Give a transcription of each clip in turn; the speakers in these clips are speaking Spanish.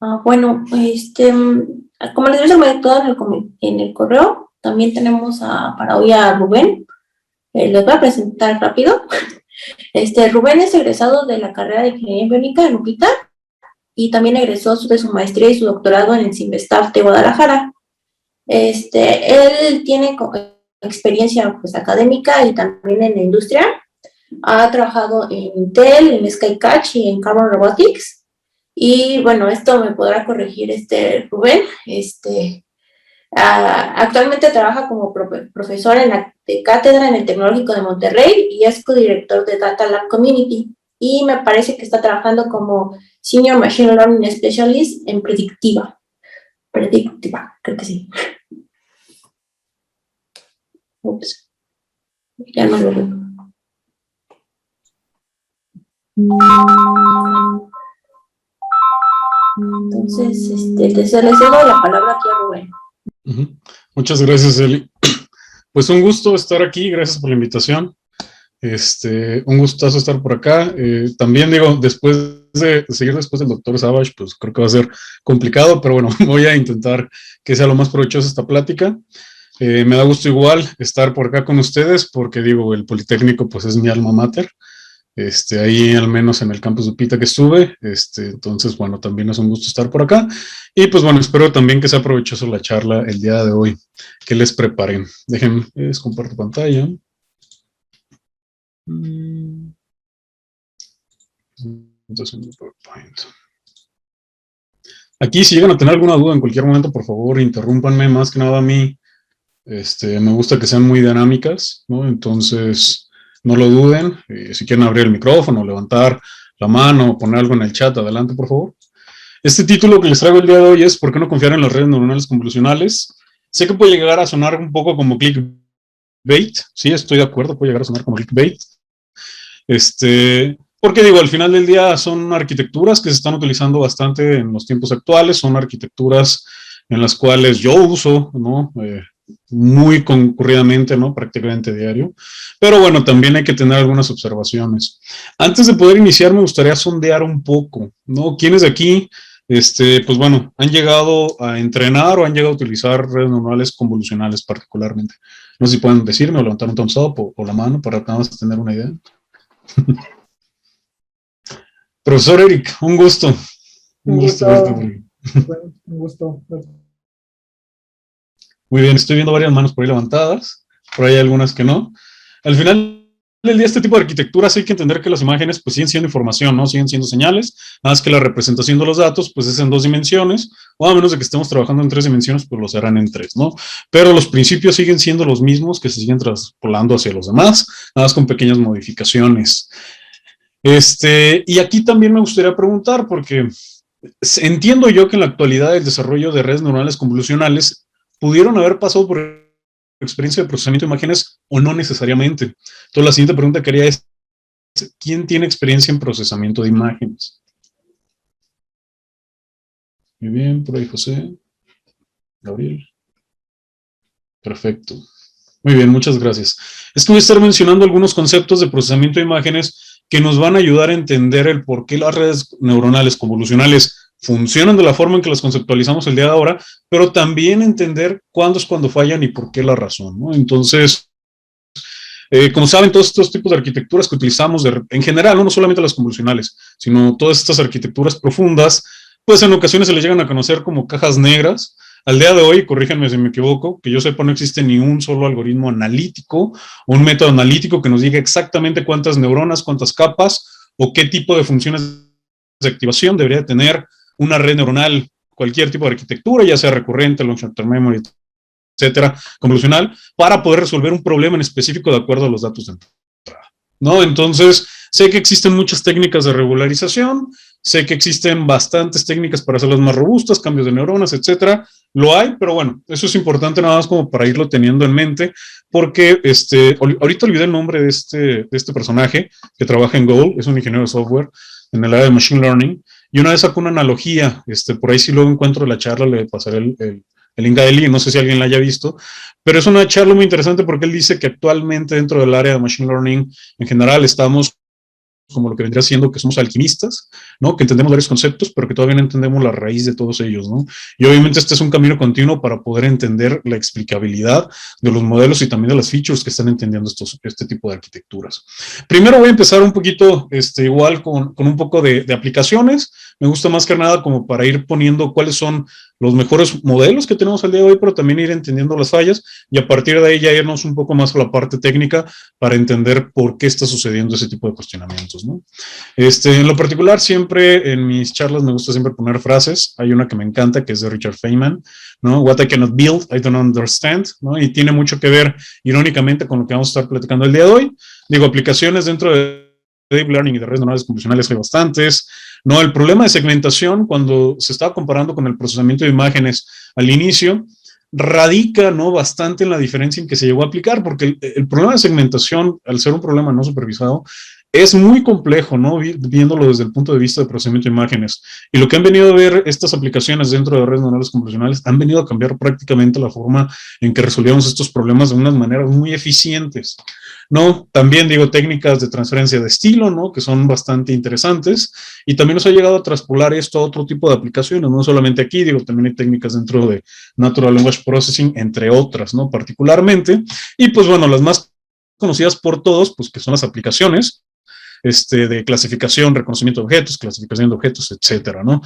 Bueno, como les había comentado en el correo, también tenemos para hoy a Rubén. Les voy a presentar rápido. Rubén es egresado de la carrera de Ingeniería Biónica en UPITA y también egresó de su maestría y su doctorado en el CIMBESTAF de Guadalajara. Él tiene experiencia pues, académica y también en la industria. Ha trabajado en Intel, en Skycatch y en Carbon Robotics. Y bueno, esto me podrá corregir Rubén. Actualmente trabaja como profesor de cátedra en el Tecnológico de Monterrey y es codirector de Data Lab Community. Y me parece que está trabajando como Senior Machine Learning Specialist en Predictiva. Predictiva, creo que sí. Ups, ya no lo veo. Entonces, les cedo la palabra aquí a Rubén. Muchas gracias, Eli. Pues un gusto estar aquí, gracias por la invitación. Un gustazo estar por acá. También digo, seguir después del doctor Savage, pues creo que va a ser complicado, pero bueno, voy a intentar que sea lo más provechosa esta plática. Me da gusto igual estar por acá con ustedes, porque digo, el Politécnico pues es mi alma mater. Ahí al menos en el campus de Upita que estuve, entonces bueno, también es un gusto estar por acá, y pues bueno, espero también que sea provechoso la charla el día de hoy, que les preparen. Déjenme, comparto pantalla. Aquí si llegan a tener alguna duda en cualquier momento, por favor, interrúmpanme, más que nada a mí, me gusta que sean muy dinámicas, ¿no? Entonces no lo duden, si quieren abrir el micrófono, levantar la mano, poner algo en el chat, adelante por favor. Este título que les traigo el día de hoy es ¿por qué no confiar en las redes neuronales convolucionales? Sé que puede llegar a sonar un poco como clickbait, sí, estoy de acuerdo, puede llegar a sonar como clickbait. Porque digo, al final del día son arquitecturas que se están utilizando bastante en los tiempos actuales, son arquitecturas en las cuales yo uso, ¿no? Muy concurridamente, ¿no? Prácticamente diario. Pero bueno, también hay que tener algunas observaciones. Antes de poder iniciar, me gustaría sondear un poco, ¿no? ¿Quiénes de aquí, pues bueno, han llegado a entrenar o han llegado a utilizar redes neuronales convolucionales particularmente? No sé si pueden decirme o levantar un thumbs up o la mano para nada más tener una idea. Profesor Eric, un gusto. Un gusto verte. Un gusto. Muy bien, estoy viendo varias manos por ahí levantadas, por ahí hay algunas que no. Al final del día, este tipo de arquitecturas hay que entender que las imágenes pues siguen siendo información, ¿no? Siguen siendo señales, nada más que la representación de los datos pues es en 2 dimensiones, o a menos de que estemos trabajando en 3 dimensiones, pues lo serán en 3, ¿no? Pero los principios siguen siendo los mismos, que se siguen traspolando hacia los demás, nada más con pequeñas modificaciones. Y aquí también me gustaría preguntar, porque entiendo yo que en la actualidad el desarrollo de redes neuronales convolucionales pudieron haber pasado por experiencia de procesamiento de imágenes o no necesariamente. Entonces la siguiente pregunta que haría es, ¿quién tiene experiencia en procesamiento de imágenes? Muy bien, por ahí José, Gabriel. Perfecto. Muy bien, muchas gracias. Es que voy a estar mencionando algunos conceptos de procesamiento de imágenes que nos van a ayudar a entender el por qué las redes neuronales convolucionales funcionan de la forma en que las conceptualizamos el día de ahora, pero también entender cuándo es cuando fallan y por qué la razón, ¿no? Entonces, como saben, todos estos tipos de arquitecturas que utilizamos en general, no solamente las convolucionales, sino todas estas arquitecturas profundas, pues en ocasiones se les llegan a conocer como cajas negras. Al día de hoy, corríjanme si me equivoco, que yo sepa no existe ni un solo algoritmo analítico o un método analítico que nos diga exactamente cuántas neuronas, cuántas capas o qué tipo de funciones de activación debería tener una red neuronal, cualquier tipo de arquitectura, ya sea recurrente, long-term memory, etcétera, convolucional, para poder resolver un problema en específico de acuerdo a los datos de entrada, ¿no? Entonces, sé que existen muchas técnicas de regularización, sé que existen bastantes técnicas para hacerlas más robustas, cambios de neuronas, etcétera, lo hay, pero bueno, eso es importante nada más como para irlo teniendo en mente, porque ahorita olvidé el nombre de este personaje que trabaja en Google, es un ingeniero de software en el área de Machine Learning, y una vez sacó una analogía, por ahí si luego encuentro la charla le pasaré el link a Eli, no sé si alguien la haya visto, pero es una charla muy interesante porque él dice que actualmente dentro del área de Machine Learning en general estamos como lo que vendría siendo que somos alquimistas, ¿no? Que entendemos varios conceptos, pero que todavía no entendemos la raíz de todos ellos, ¿no? Y obviamente este es un camino continuo para poder entender la explicabilidad de los modelos y también de las features que están entendiendo este tipo de arquitecturas. Primero voy a empezar un poquito, igual con un poco de aplicaciones. Me gusta más que nada como para ir poniendo cuáles son los mejores modelos que tenemos al día de hoy, pero también ir entendiendo las fallas y a partir de ahí ya irnos un poco más a la parte técnica para entender por qué está sucediendo ese tipo de cuestionamientos, ¿no? En lo particular, siempre en mis charlas me gusta siempre poner frases. Hay una que me encanta, que es de Richard Feynman, ¿no? What I cannot build, I don't understand, ¿no? Y tiene mucho que ver, irónicamente, con lo que vamos a estar platicando el día de hoy. Digo, aplicaciones dentro de Deep Learning y de redes neuronales convolucionales hay bastantes. No, el problema de segmentación, cuando se estaba comparando con el procesamiento de imágenes al inicio, radica, ¿no?, bastante en la diferencia en que se llegó a aplicar, porque el problema de segmentación, al ser un problema no supervisado, es muy complejo, ¿no?, viéndolo desde el punto de vista de procesamiento de imágenes. Y lo que han venido a ver estas aplicaciones dentro de redes neuronales convolucionales han venido a cambiar prácticamente la forma en que resolvíamos estos problemas de unas maneras muy eficientes, ¿no? También, digo, técnicas de transferencia de estilo, ¿no?, que son bastante interesantes, y también nos ha llegado a traspolar esto a otro tipo de aplicaciones, no solamente aquí, digo, también hay técnicas dentro de Natural Language Processing, entre otras, ¿no?, particularmente, y pues bueno, las más conocidas por todos, pues que son las aplicaciones, de clasificación, reconocimiento de objetos, clasificación de objetos, etcétera, ¿no?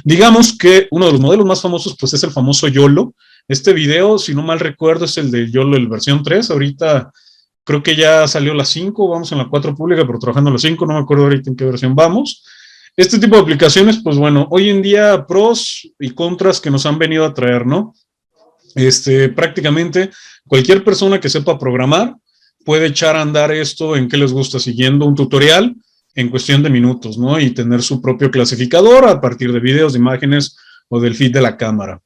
Digamos que uno de los modelos más famosos, pues es el famoso YOLO. Este video, si no mal recuerdo, es el de YOLO, el versión 3, ahorita creo que ya salió la 5, vamos en la 4 pública, pero trabajando en la 5, no me acuerdo ahorita en qué versión vamos. Este tipo de aplicaciones, pues bueno, hoy en día pros y contras que nos han venido a traer, ¿no? Prácticamente cualquier persona que sepa programar puede echar a andar esto en qué les gusta, siguiendo un tutorial en cuestión de minutos, ¿no? Y tener su propio clasificador a partir de videos, de imágenes o del feed de la cámara.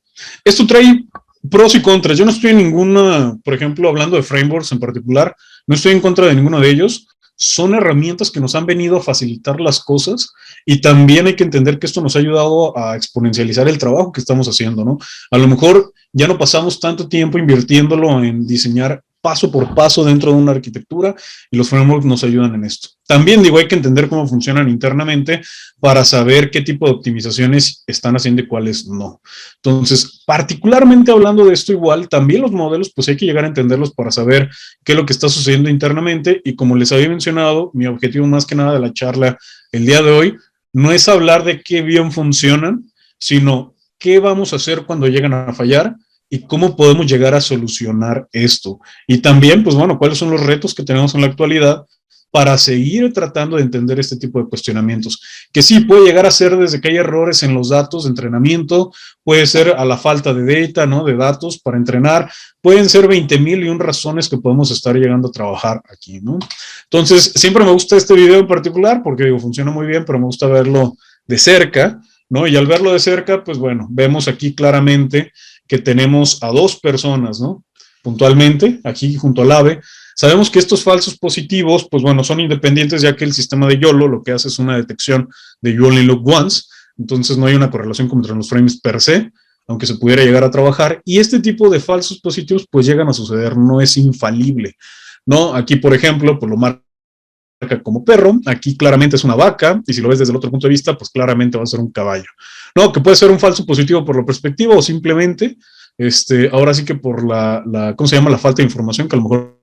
Esto trae pros y contras. Yo no estoy en ninguna, por ejemplo, hablando de frameworks en particular, no estoy en contra de ninguno de ellos. Son herramientas que nos han venido a facilitar las cosas y también hay que entender que esto nos ha ayudado a exponencializar el trabajo que estamos haciendo, ¿no? A lo mejor ya no pasamos tanto tiempo invirtiéndolo en diseñar paso por paso dentro de una arquitectura y los frameworks nos ayudan en esto. También, digo, hay que entender cómo funcionan internamente para saber qué tipo de optimizaciones están haciendo y cuáles no. Entonces, particularmente hablando de esto igual, también los modelos, pues hay que llegar a entenderlos para saber qué es lo que está sucediendo internamente y como les había mencionado, mi objetivo más que nada de la charla el día de hoy no es hablar de qué bien funcionan, sino qué vamos a hacer cuando llegan a fallar y cómo podemos llegar a solucionar esto. Y también, pues bueno, cuáles son los retos que tenemos en la actualidad para seguir tratando de entender este tipo de cuestionamientos, que sí puede llegar a ser desde que hay errores en los datos de entrenamiento, puede ser a la falta de data, ¿no?, de datos para entrenar, pueden ser 20,000 razones que podemos estar llegando a trabajar aquí, ¿no? Entonces, siempre me gusta este video en particular porque, digo, funciona muy bien, pero me gusta verlo de cerca, ¿no? Y al verlo de cerca, pues bueno, vemos aquí claramente que tenemos a dos personas, ¿no? Puntualmente, aquí junto al AVE. Sabemos que estos falsos positivos, pues bueno, son independientes, ya que el sistema de YOLO lo que hace es una detección de you only look once, entonces no hay una correlación entre los frames per se, aunque se pudiera llegar a trabajar, y este tipo de falsos positivos pues llegan a suceder, no es infalible, ¿no? Aquí, por ejemplo, pues lo marca como perro, aquí claramente es una vaca, y si lo ves desde el otro punto de vista, pues claramente va a ser un caballo, ¿no? Que puede ser un falso positivo por la perspectiva o simplemente, ahora sí que por ¿cómo se llama? La falta de información, que a lo mejor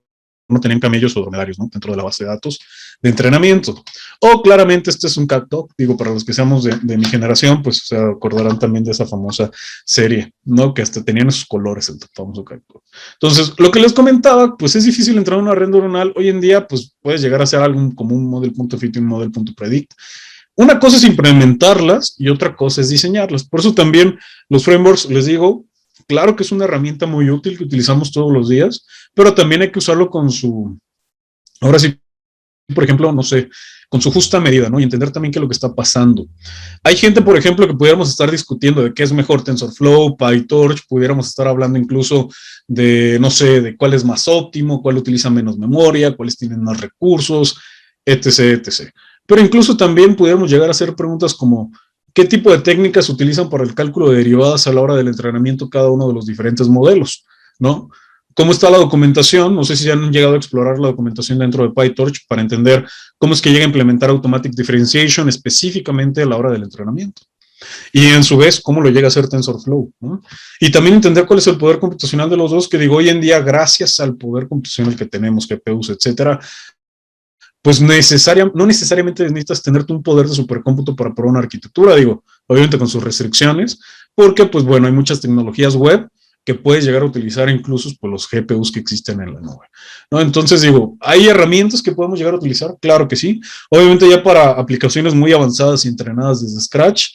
no tenían camellos o dromedarios, ¿no?, dentro de la base de datos de entrenamiento. O claramente este es un CatDog, digo, para los que seamos de mi generación, pues se acordarán también de esa famosa serie, ¿no?, que hasta tenían esos colores, el famoso CatDog. Entonces, lo que les comentaba, pues es difícil entrar en una red neuronal. Hoy en día, pues puedes llegar a ser algo como un model.fit y un model.predict. Una cosa es implementarlas y otra cosa es diseñarlas. Por eso también los frameworks, les digo, claro que es una herramienta muy útil que utilizamos todos los días, pero también hay que usarlo con su, ahora sí, por ejemplo, no sé, con su justa medida, ¿no? Y entender también qué es lo que está pasando. Hay gente, por ejemplo, que pudiéramos estar discutiendo de qué es mejor TensorFlow, PyTorch, pudiéramos estar hablando incluso de, no sé, de cuál es más óptimo, cuál utiliza menos memoria, cuáles tienen más recursos, etc., etc. Pero incluso también pudiéramos llegar a hacer preguntas como, ¿qué tipo de técnicas utilizan para el cálculo de derivadas a la hora del entrenamiento cada uno de los diferentes modelos, ¿no? ¿Cómo está la documentación? No sé si han llegado a explorar la documentación dentro de PyTorch para entender cómo es que llega a implementar Automatic Differentiation específicamente a la hora del entrenamiento. Y en su vez, cómo lo llega a hacer TensorFlow, ¿no? Y también entender cuál es el poder computacional de los dos, que digo, hoy en día, gracias al poder computacional que tenemos, GPUs, etcétera, pues no necesariamente necesitas tenerte un poder de supercómputo para probar una arquitectura, digo, obviamente con sus restricciones, porque pues bueno, hay muchas tecnologías web que puedes llegar a utilizar incluso por los GPUs que existen en la nube, ¿no? Entonces digo, ¿hay herramientas que podemos llegar a utilizar? Claro que sí. Obviamente ya para aplicaciones muy avanzadas y entrenadas desde Scratch,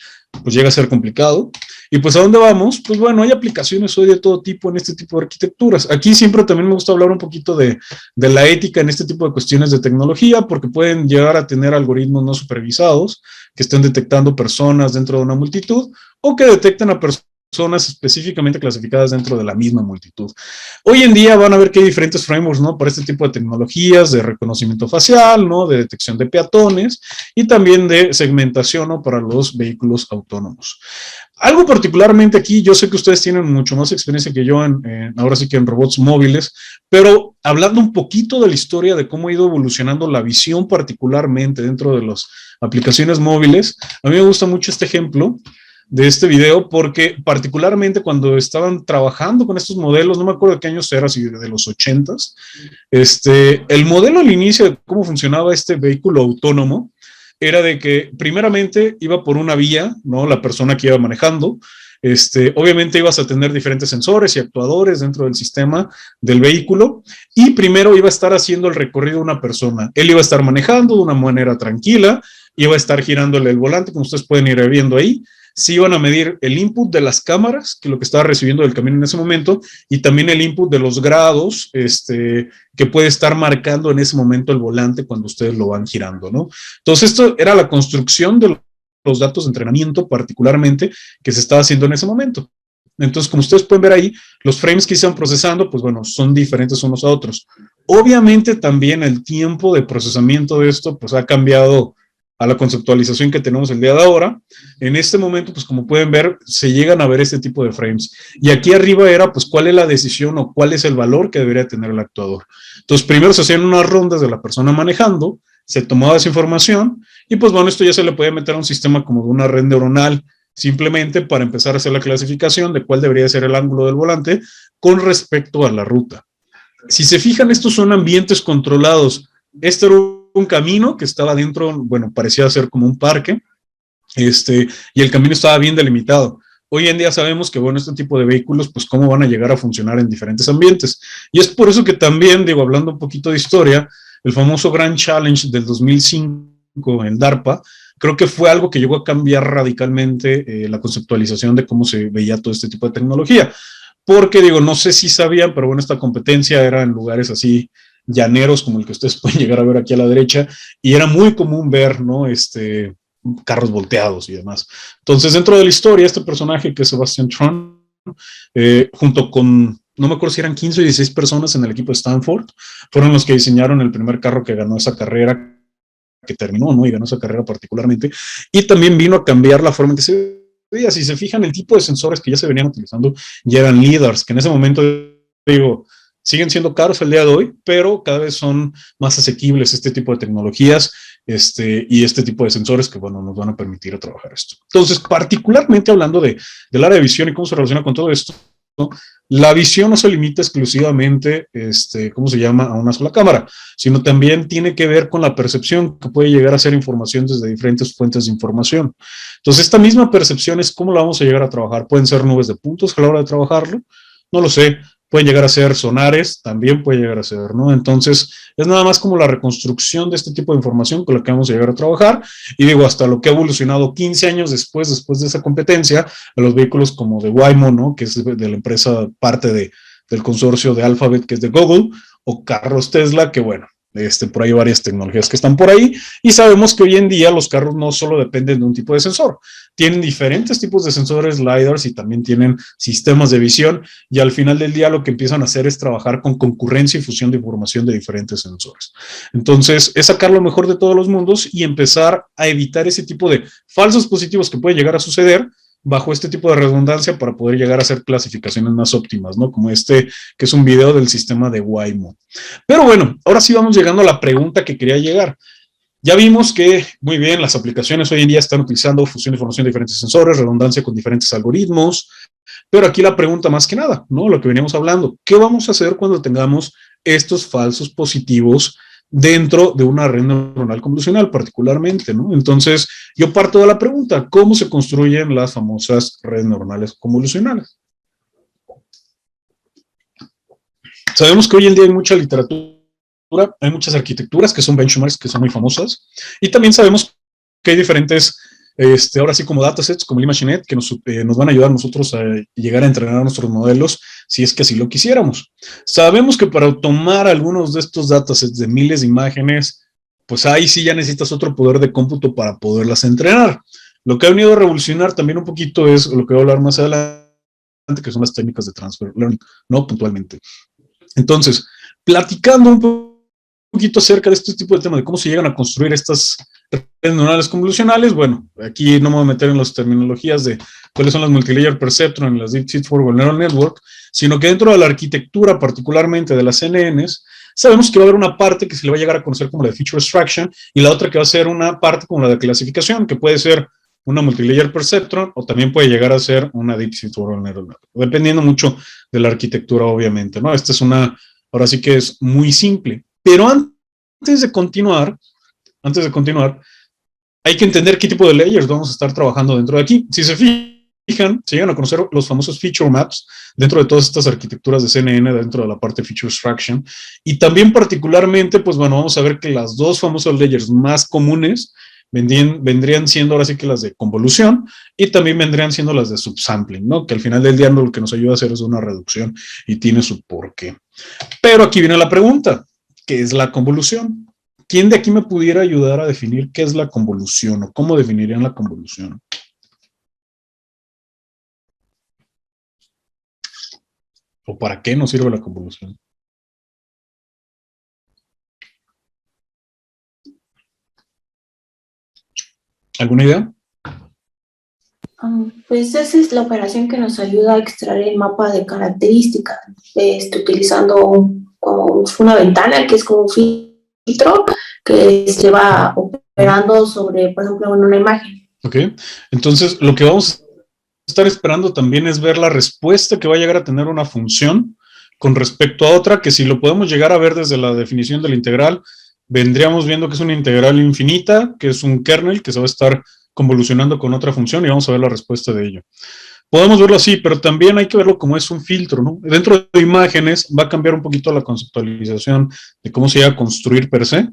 pues llega a ser complicado. Y pues ¿a dónde vamos? Pues bueno, hay aplicaciones hoy de todo tipo en este tipo de arquitecturas. Aquí siempre también me gusta hablar un poquito de la ética en este tipo de cuestiones de tecnología, porque pueden llegar a tener algoritmos no supervisados que estén detectando personas dentro de una multitud o que detecten a personas específicamente clasificadas dentro de la misma multitud. Hoy en día van a ver que hay diferentes frameworks, ¿no? Para este tipo de tecnologías de reconocimiento facial, ¿no? De detección de peatones y también de segmentación, ¿no? Para los vehículos autónomos. Algo particularmente aquí, yo sé que ustedes tienen mucho más experiencia que yo ahora sí que en robots móviles, pero hablando un poquito de la historia de cómo ha ido evolucionando la visión particularmente dentro de las aplicaciones móviles, a mí me gusta mucho este ejemplo de este video, porque particularmente cuando estaban trabajando con estos modelos, no me acuerdo de qué años era, si de los 80s, el modelo al inicio de cómo funcionaba este vehículo autónomo era de que primeramente iba por una vía, ¿no? La persona que iba manejando, obviamente ibas a tener diferentes sensores y actuadores dentro del sistema del vehículo, y primero iba a estar haciendo el recorrido una persona. Él iba a estar manejando de una manera tranquila, iba a estar girándole el volante, como ustedes pueden ir viendo ahí. Sí iban a medir el input de las cámaras, que es lo que estaba recibiendo del camino en ese momento, y también el input de los grados que puede estar marcando en ese momento el volante cuando ustedes lo van girando, ¿no? Entonces, esto era la construcción de los datos de entrenamiento particularmente que se estaba haciendo en ese momento. Entonces, como ustedes pueden ver ahí, los frames que se están procesando, pues bueno, son diferentes unos a otros. Obviamente también el tiempo de procesamiento de esto, pues ha cambiado a la conceptualización que tenemos el día de ahora. En este momento, pues como pueden ver, se llegan a ver este tipo de frames. Y aquí arriba era, pues, cuál es la decisión o cuál es el valor que debería tener el actuador. Entonces, primero se hacían unas rondas de la persona manejando, se tomaba esa información, y pues bueno, esto ya se le podía meter a un sistema como de una red neuronal, simplemente para empezar a hacer la clasificación de cuál debería ser el ángulo del volante con respecto a la ruta. Si se fijan, estos son ambientes controlados. Este era un camino que estaba dentro, bueno, parecía ser como un parque, y el camino estaba bien delimitado. Hoy en día sabemos que, bueno, este tipo de vehículos, pues cómo van a llegar a funcionar en diferentes ambientes. Y es por eso que también, digo, hablando un poquito de historia, el famoso Grand Challenge del 2005 en DARPA, creo que fue algo que llegó a cambiar radicalmente la conceptualización de cómo se veía todo este tipo de tecnología. Porque, digo, no sé si sabían, pero bueno, esta competencia era en lugares así llaneros como el que ustedes pueden llegar a ver aquí a la derecha, y era muy común ver, ¿no? Carros volteados y demás. Entonces, dentro de la historia, este personaje que es Sebastian Tron, junto con, no me acuerdo si eran 15 o 16 personas en el equipo de Stanford, fueron los que diseñaron el primer carro que ganó esa carrera, que terminó, ¿no? Y ganó esa carrera particularmente, y también vino a cambiar la forma en que se veía. Si se fijan, el tipo de sensores que ya se venían utilizando ya eran LiDARs, que en ese momento, digo, siguen siendo caros el día de hoy, pero cada vez son más asequibles este tipo de tecnologías y este tipo de sensores que, bueno, nos van a permitir trabajar esto. Entonces, particularmente hablando del área de visión y cómo se relaciona con todo esto, ¿no? La visión no se limita exclusivamente, ¿cómo se llama?, a una sola cámara, sino también tiene que ver con la percepción que puede llegar a ser información desde diferentes fuentes de información. Entonces, esta misma percepción es cómo la vamos a llegar a trabajar. Pueden ser nubes de puntos a la hora de trabajarlo, no lo sé. Pueden llegar a ser sonares, también puede llegar a ser, ¿no? Entonces, es nada más como la reconstrucción de este tipo de información con la que vamos a llegar a trabajar, y digo, hasta lo que ha evolucionado 15 años después de esa competencia, a los vehículos como de Waymo, ¿no? Que es de la empresa parte del consorcio de Alphabet, que es de Google, o carros Tesla, que bueno, por ahí hay varias tecnologías que están por ahí, y sabemos que hoy en día los carros no solo dependen de un tipo de sensor, tienen diferentes tipos de sensores, LiDARs, y también tienen sistemas de visión, y al final del día lo que empiezan a hacer es trabajar con concurrencia y fusión de información de diferentes sensores. Entonces, es sacar lo mejor de todos los mundos y empezar a evitar ese tipo de falsos positivos que puede llegar a suceder bajo este tipo de redundancia para poder llegar a hacer clasificaciones más óptimas, ¿no? Como este, que es un video del sistema de Waymo. Pero bueno, ahora sí vamos llegando a la pregunta que quería llegar. Ya vimos que, muy bien, las aplicaciones hoy en día están utilizando fusión de información de diferentes sensores, redundancia con diferentes algoritmos, pero aquí la pregunta más que nada, ¿no? Lo que veníamos hablando, ¿qué vamos a hacer cuando tengamos estos falsos positivos dentro de una red neuronal convolucional particularmente, ¿no? Entonces, yo parto de la pregunta, ¿cómo se construyen las famosas redes neuronales convolucionales? Sabemos que hoy en día hay mucha literatura, hay muchas arquitecturas que son benchmarks, que son muy famosas, y también sabemos que hay diferentes, ahora sí como datasets, como el ImageNet, que nos van a ayudar a nosotros a llegar a entrenar nuestros modelos, si es que así lo quisiéramos. Sabemos que para tomar algunos de estos datasets de miles de imágenes, pues ahí sí ya necesitas otro poder de cómputo para poderlas entrenar. Lo que ha venido a revolucionar también un poquito es lo que voy a hablar más adelante, que son las técnicas de transfer learning, ¿no? Puntualmente. Entonces, platicando un poquito acerca de este tipo de temas, de cómo se llegan a construir estas redes neuronales convolucionales, bueno, aquí no me voy a meter en las terminologías de cuáles son las multilayer perceptron, las deep seed forward neural network, sino que dentro de la arquitectura, particularmente de las CNNs, sabemos que va a haber una parte que se le va a llegar a conocer como la de feature extraction y la otra que va a ser una parte como la de clasificación, que puede ser una multilayer perceptron o también puede llegar a ser una deep seed forward neural network, dependiendo mucho de la arquitectura, obviamente, ¿no? Esta es una, ahora sí que es muy simple. Pero antes de continuar, hay que entender qué tipo de layers vamos a estar trabajando dentro de aquí. Si se fijan, se llegan a conocer los famosos feature maps dentro de todas estas arquitecturas de CNN, dentro de la parte de feature extraction. Y también particularmente, pues bueno, vamos a ver que las dos famosas layers más comunes vendrían siendo ahora sí que las de convolución y también vendrían siendo las de subsampling, ¿no? Que al final del día lo que nos ayuda a hacer es una reducción y tiene su porqué. Pero aquí viene la pregunta, ¿qué es la convolución? ¿Quién de aquí me pudiera ayudar a definir qué es la convolución o cómo definirían la convolución? ¿O para qué nos sirve la convolución? ¿Alguna idea? Pues esa es la operación que nos ayuda a extraer el mapa de características, utilizando como una ventana que es como un filtro que se va operando sobre, por ejemplo, en una imagen. Ok, entonces lo que vamos a estar esperando también es ver la respuesta que va a llegar a tener una función con respecto a otra, que si lo podemos llegar a ver desde la definición de la integral, vendríamos viendo que es una integral infinita, que es un kernel que se va a estar convolucionando con otra función y vamos a ver la respuesta de ello. Podemos verlo así, pero también hay que verlo como es un filtro, ¿no? Dentro de imágenes va a cambiar un poquito la conceptualización de cómo se llega a construir per se,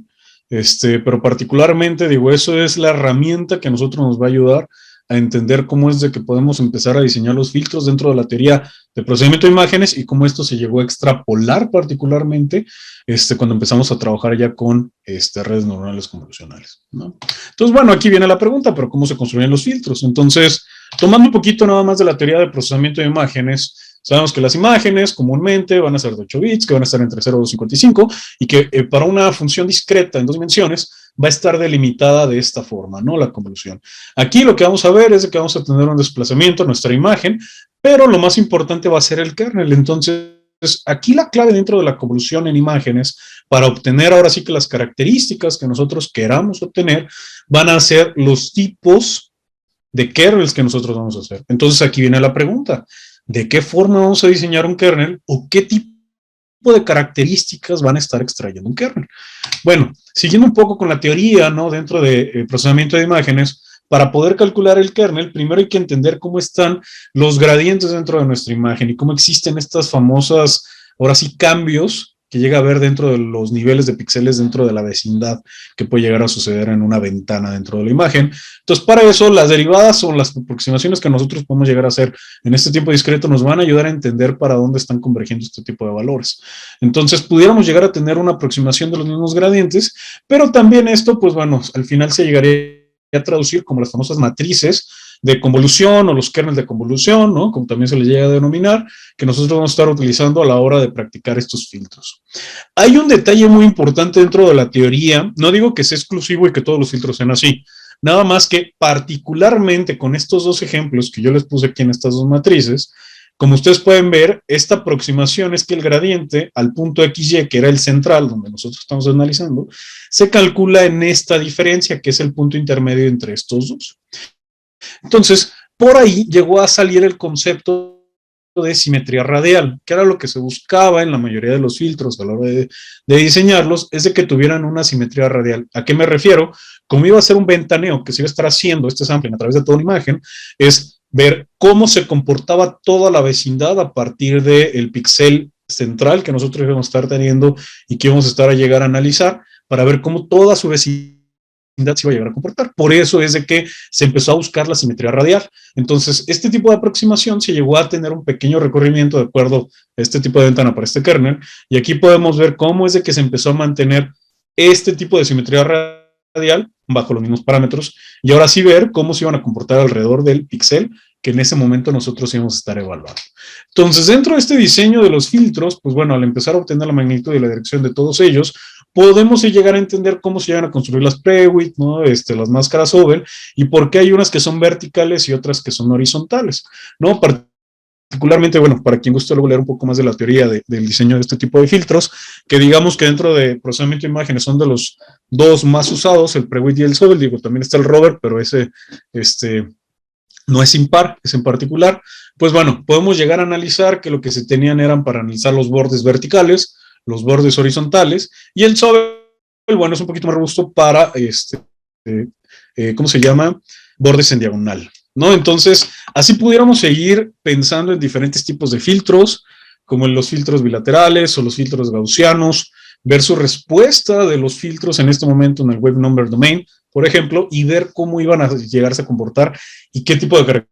pero particularmente, digo, eso es la herramienta que a nosotros nos va a ayudar a entender cómo es de que podemos empezar a diseñar los filtros dentro de la teoría de procesamiento de imágenes y cómo esto se llegó a extrapolar particularmente cuando empezamos a trabajar ya con redes neuronales convolucionales, ¿no? Entonces, bueno, aquí viene la pregunta, pero ¿cómo se construyen los filtros? Entonces, tomando un poquito nada más de la teoría de procesamiento de imágenes, sabemos que las imágenes comúnmente van a ser de 8 bits, que van a estar entre 0 y 255, y que para una función discreta en 2 dimensiones va a estar delimitada de esta forma, ¿no? La convolución. Aquí lo que vamos a ver es que vamos a tener un desplazamiento en nuestra imagen, pero lo más importante va a ser el kernel. Entonces, aquí la clave dentro de la convolución en imágenes, para obtener ahora sí que las características que nosotros queramos obtener, van a ser los tipos de kernels que nosotros vamos a hacer. Entonces, aquí viene la pregunta. ¿De qué forma vamos a diseñar un kernel o qué tipo de características van a estar extrayendo un kernel? Bueno, siguiendo un poco con la teoría, ¿no? Dentro de procesamiento de imágenes, para poder calcular el kernel, primero hay que entender cómo están los gradientes dentro de nuestra imagen y cómo existen estas famosas, ahora sí, cambios que llega a haber dentro de los niveles de píxeles dentro de la vecindad que puede llegar a suceder en una ventana dentro de la imagen. Entonces, para eso, las derivadas o las aproximaciones que nosotros podemos llegar a hacer en este tiempo discreto nos van a ayudar a entender para dónde están convergiendo este tipo de valores. Entonces, pudiéramos llegar a tener una aproximación de los mismos gradientes, pero también esto, pues bueno, al final se llegaría a traducir como las famosas matrices de convolución o los kernels de convolución, ¿no? Como también se les llega a denominar, que nosotros vamos a estar utilizando a la hora de practicar estos filtros. Hay un detalle muy importante dentro de la teoría, no digo que sea exclusivo y que todos los filtros sean así, nada más que particularmente con estos dos ejemplos que yo les puse aquí en estas dos matrices, como ustedes pueden ver, esta aproximación es que el gradiente al punto XY, que era el central, donde nosotros estamos analizando, se calcula en esta diferencia, que es el punto intermedio entre estos dos. Entonces, por ahí llegó a salir el concepto de simetría radial, que era lo que se buscaba en la mayoría de los filtros a la hora de diseñarlos, es de que tuvieran una simetría radial. ¿A qué me refiero? Como iba a ser un ventaneo que se iba a estar haciendo este sampling a través de toda una imagen, es ver cómo se comportaba toda la vecindad a partir del píxel central que nosotros íbamos a estar teniendo y que íbamos a estar a llegar a analizar para ver cómo toda su vecindad se iba a llegar a comportar. Por eso es de que se empezó a buscar la simetría radial. Entonces, este tipo de aproximación se llegó a tener un pequeño recorrimiento de acuerdo a este tipo de ventana para este kernel, y aquí podemos ver cómo es de que se empezó a mantener este tipo de simetría radial bajo los mismos parámetros, y ahora sí ver cómo se iban a comportar alrededor del píxel que en ese momento nosotros íbamos a estar evaluando. Entonces, dentro de este diseño de los filtros, pues bueno, al empezar a obtener la magnitud y la dirección de todos ellos, podemos llegar a entender cómo se llegan a construir las Prewitt, ¿no? Las máscaras Ovel, y por qué hay unas que son verticales y otras que son horizontales, ¿no? Particularmente, bueno, para quien guste luego leer un poco más de la teoría del diseño de este tipo de filtros, que digamos que dentro de procesamiento de imágenes son de los dos más usados, el Prewitt y el Sobel, digo, también está el Rover, pero ese, no es impar, es en particular. Pues bueno, podemos llegar a analizar que lo que se tenían eran para analizar los bordes verticales, los bordes horizontales, y el Sobel, bueno, es un poquito más robusto para, ¿cómo se llama? Bordes en diagonal, ¿no? Entonces, así pudiéramos seguir pensando en diferentes tipos de filtros, como en los filtros bilaterales o los filtros gaussianos, ver su respuesta de los filtros en este momento en el Wave Number Domain, por ejemplo, y ver cómo iban a llegarse a comportar y qué tipo de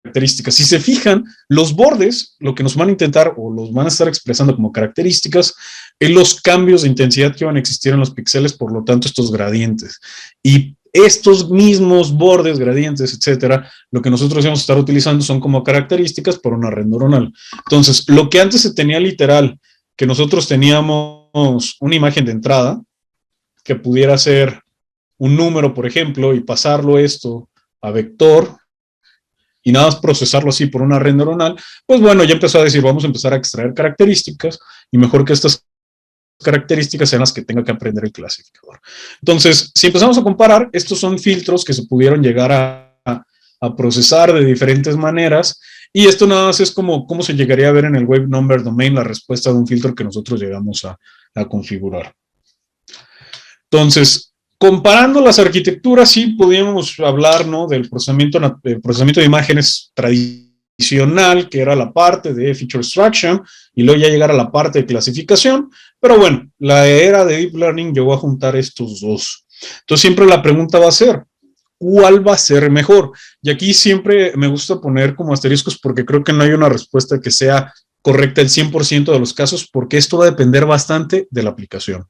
características. Si se fijan, los bordes, lo que nos van a intentar o los van a estar expresando como características, es los cambios de intensidad que van a existir en los píxeles, por lo tanto, estos gradientes. Y estos mismos bordes, gradientes, etcétera, lo que nosotros vamos a estar utilizando son como características por una red neuronal. Entonces, lo que antes se tenía literal, que nosotros teníamos una imagen de entrada, que pudiera ser un número, por ejemplo, y pasarlo esto a vector, y nada más procesarlo así por una red neuronal, pues bueno, ya empezó a decir, vamos a empezar a extraer características, y mejor que estas características sean las que tenga que aprender el clasificador. Entonces, si empezamos a comparar, estos son filtros que se pudieron llegar a procesar de diferentes maneras, y esto nada más es como cómo se llegaría a ver en el Wave Number Domain la respuesta de un filtro que nosotros llegamos a configurar. Entonces, comparando las arquitecturas, sí podíamos hablar, ¿no?, del procesamiento de imágenes tradicional, que era la parte de feature extraction, y luego ya llegar a la parte de clasificación, pero bueno, la era de Deep Learning llegó a juntar estos dos. Entonces siempre la pregunta va a ser, ¿cuál va a ser mejor? Y aquí siempre me gusta poner como asteriscos porque creo que no hay una respuesta que sea correcta el 100% de los casos, porque esto va a depender bastante de la aplicación.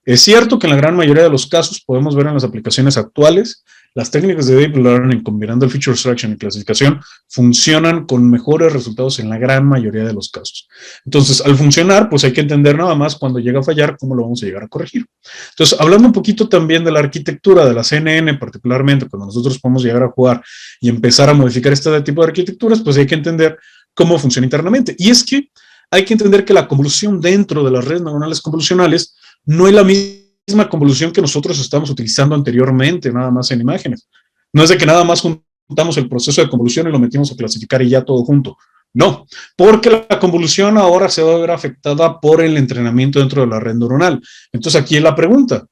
Es cierto que en la gran mayoría de los casos podemos ver en las aplicaciones actuales, las técnicas de Deep Learning combinando el Feature Extraction y clasificación funcionan con mejores resultados en la gran mayoría de los casos. Entonces, al funcionar, pues hay que entender nada más cuando llega a fallar cómo lo vamos a llegar a corregir. Entonces, hablando un poquito también de la arquitectura de la CNN, particularmente cuando nosotros podemos llegar a jugar y empezar a modificar este tipo de arquitecturas, pues hay que entender cómo funciona internamente. Y es que hay que entender que la convolución dentro de las redes neuronales convolucionales no es la misma convolución que nosotros estamos utilizando anteriormente, nada más en imágenes. No es de que nada más juntamos el proceso de convolución y lo metimos a clasificar y ya todo junto. No, porque la convolución ahora se va a ver afectada por el entrenamiento dentro de la red neuronal. Entonces aquí es la pregunta.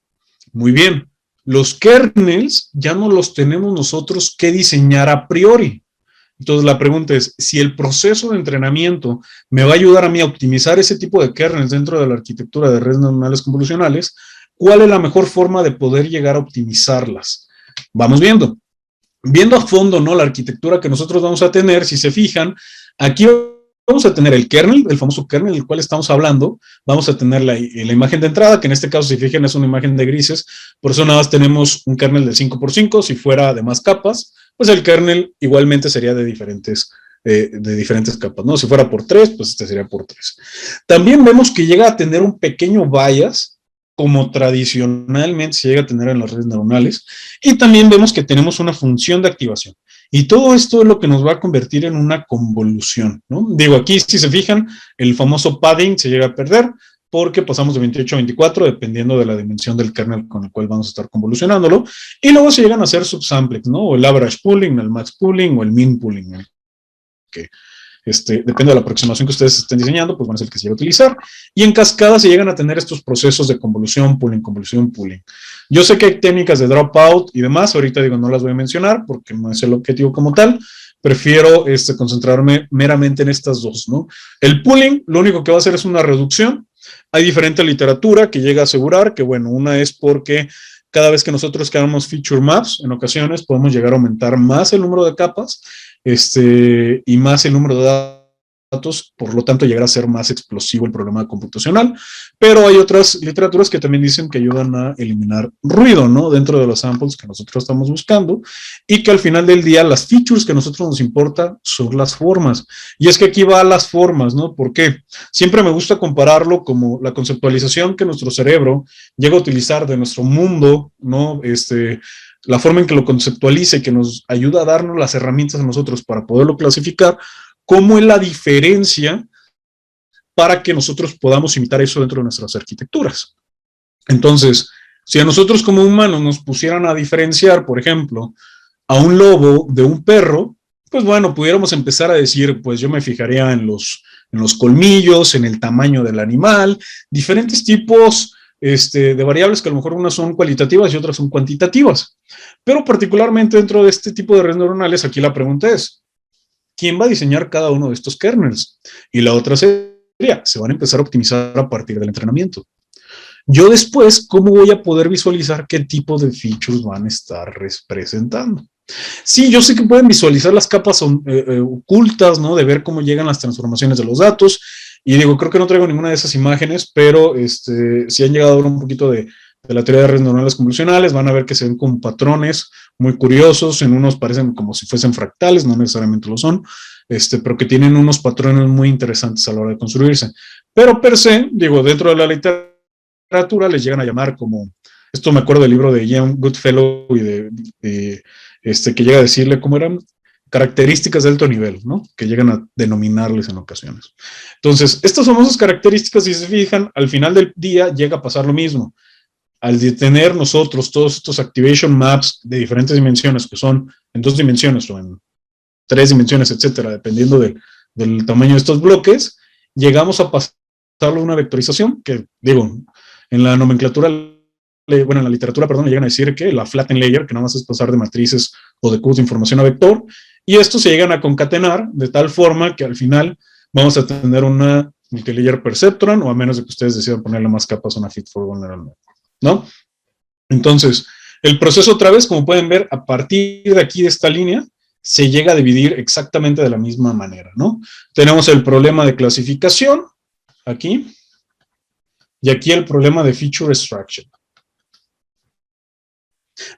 Muy bien, los kernels ya no los tenemos nosotros que diseñar a priori. Entonces la pregunta es, si el proceso de entrenamiento me va a ayudar a mí a optimizar ese tipo de kernels dentro de la arquitectura de redes neuronales convolucionales, ¿cuál es la mejor forma de poder llegar a optimizarlas? Vamos viendo. Viendo a fondo, ¿no?, la arquitectura que nosotros vamos a tener, si se fijan, aquí vamos a tener el kernel, el famoso kernel del cual estamos hablando, vamos a tener la imagen de entrada, que en este caso, si fijan, es una imagen de grises, por eso nada más tenemos un kernel de 5x5, si fuera de más capas, pues el kernel igualmente sería de diferentes capas, ¿no? Si fuera por 3, pues este sería por 3. También vemos que llega a tener un pequeño bias como tradicionalmente se llega a tener en las redes neuronales, y también vemos que tenemos una función de activación. Y todo esto es lo que nos va a convertir en una convolución, ¿no? Digo, aquí, si se fijan, el famoso padding se llega a perder, porque pasamos de 28 a 24, dependiendo de la dimensión del kernel con el cual vamos a estar convolucionándolo, y luego se llegan a hacer subsamplings, ¿no? O el average pooling, el max pooling, o el min pooling, ¿no? Que depende de la aproximación que ustedes estén diseñando, pues bueno, es el que se llega a utilizar, y en cascada se llegan a tener estos procesos de convolución, pooling. Yo sé que hay técnicas de dropout y demás, ahorita digo, no las voy a mencionar, porque no es el objetivo como tal, prefiero concentrarme meramente en estas dos, ¿no? El pooling, lo único que va a hacer es una reducción. Hay diferente literatura que llega a asegurar que, bueno, una es porque cada vez que nosotros creamos feature maps, en ocasiones podemos llegar a aumentar más el número de capas, y más el número de datos, por lo tanto llegar a ser más explosivo el problema computacional, pero hay otras literaturas que también dicen que ayudan a eliminar ruido, ¿no? Dentro de los samples que nosotros estamos buscando, y que al final del día las features que a nosotros nos importa son las formas, y es que aquí va a las formas, ¿no? ¿Por qué? Siempre me gusta compararlo como la conceptualización que nuestro cerebro llega a utilizar de nuestro mundo, ¿no? La forma en que lo conceptualiza y que nos ayuda a darnos las herramientas a nosotros para poderlo clasificar, cómo es la diferencia para que nosotros podamos imitar eso dentro de nuestras arquitecturas. Entonces, si a nosotros como humanos nos pusieran a diferenciar, por ejemplo, a un lobo de un perro, pues bueno, pudiéramos empezar a decir, pues yo me fijaría en los colmillos, en el tamaño del animal, diferentes tipos de variables que a lo mejor unas son cualitativas y otras son cuantitativas. Pero particularmente dentro de este tipo de redes neuronales, aquí la pregunta es, ¿quién va a diseñar cada uno de estos kernels? Y la otra sería, se van a empezar a optimizar a partir del entrenamiento. Yo después, ¿cómo voy a poder visualizar qué tipo de features van a estar representando? Sí, yo sé que pueden visualizar las capas ocultas, ¿no? De ver cómo llegan las transformaciones de los datos. Y digo, creo que no traigo ninguna de esas imágenes, pero si han llegado a ver un poquito de la teoría de redes neuronales convolucionales, van a ver que se ven como patrones muy curiosos, en unos parecen como si fuesen fractales, no necesariamente lo son, pero que tienen unos patrones muy interesantes a la hora de construirse. Pero per se, digo, dentro de la literatura les llegan a llamar como, esto me acuerdo del libro de Ian Goodfellow y que llega a decirle cómo eran características de alto nivel, ¿no? Que llegan a denominarles en ocasiones. Entonces, estas famosas características, si se fijan, al final del día llega a pasar lo mismo. Al tener nosotros todos estos activation maps de diferentes dimensiones, que son en 2 dimensiones o en 3 dimensiones, etcétera, dependiendo del tamaño de estos bloques, llegamos a pasarlo a una vectorización, que digo, en la nomenclatura, bueno, en la literatura, perdón, le llegan a decir que la flatten layer, que nada más es pasar de matrices o de cubos de información a vector, y estos se llegan a concatenar de tal forma que al final vamos a tener una multilayer perceptron, o a menos de que ustedes decidan ponerle más capas a una fit for neural network, ¿no? Entonces, el proceso otra vez, como pueden ver, a partir de aquí de esta línea, se llega a dividir exactamente de la misma manera, ¿no? Tenemos el problema de clasificación, aquí, y aquí el problema de feature extraction.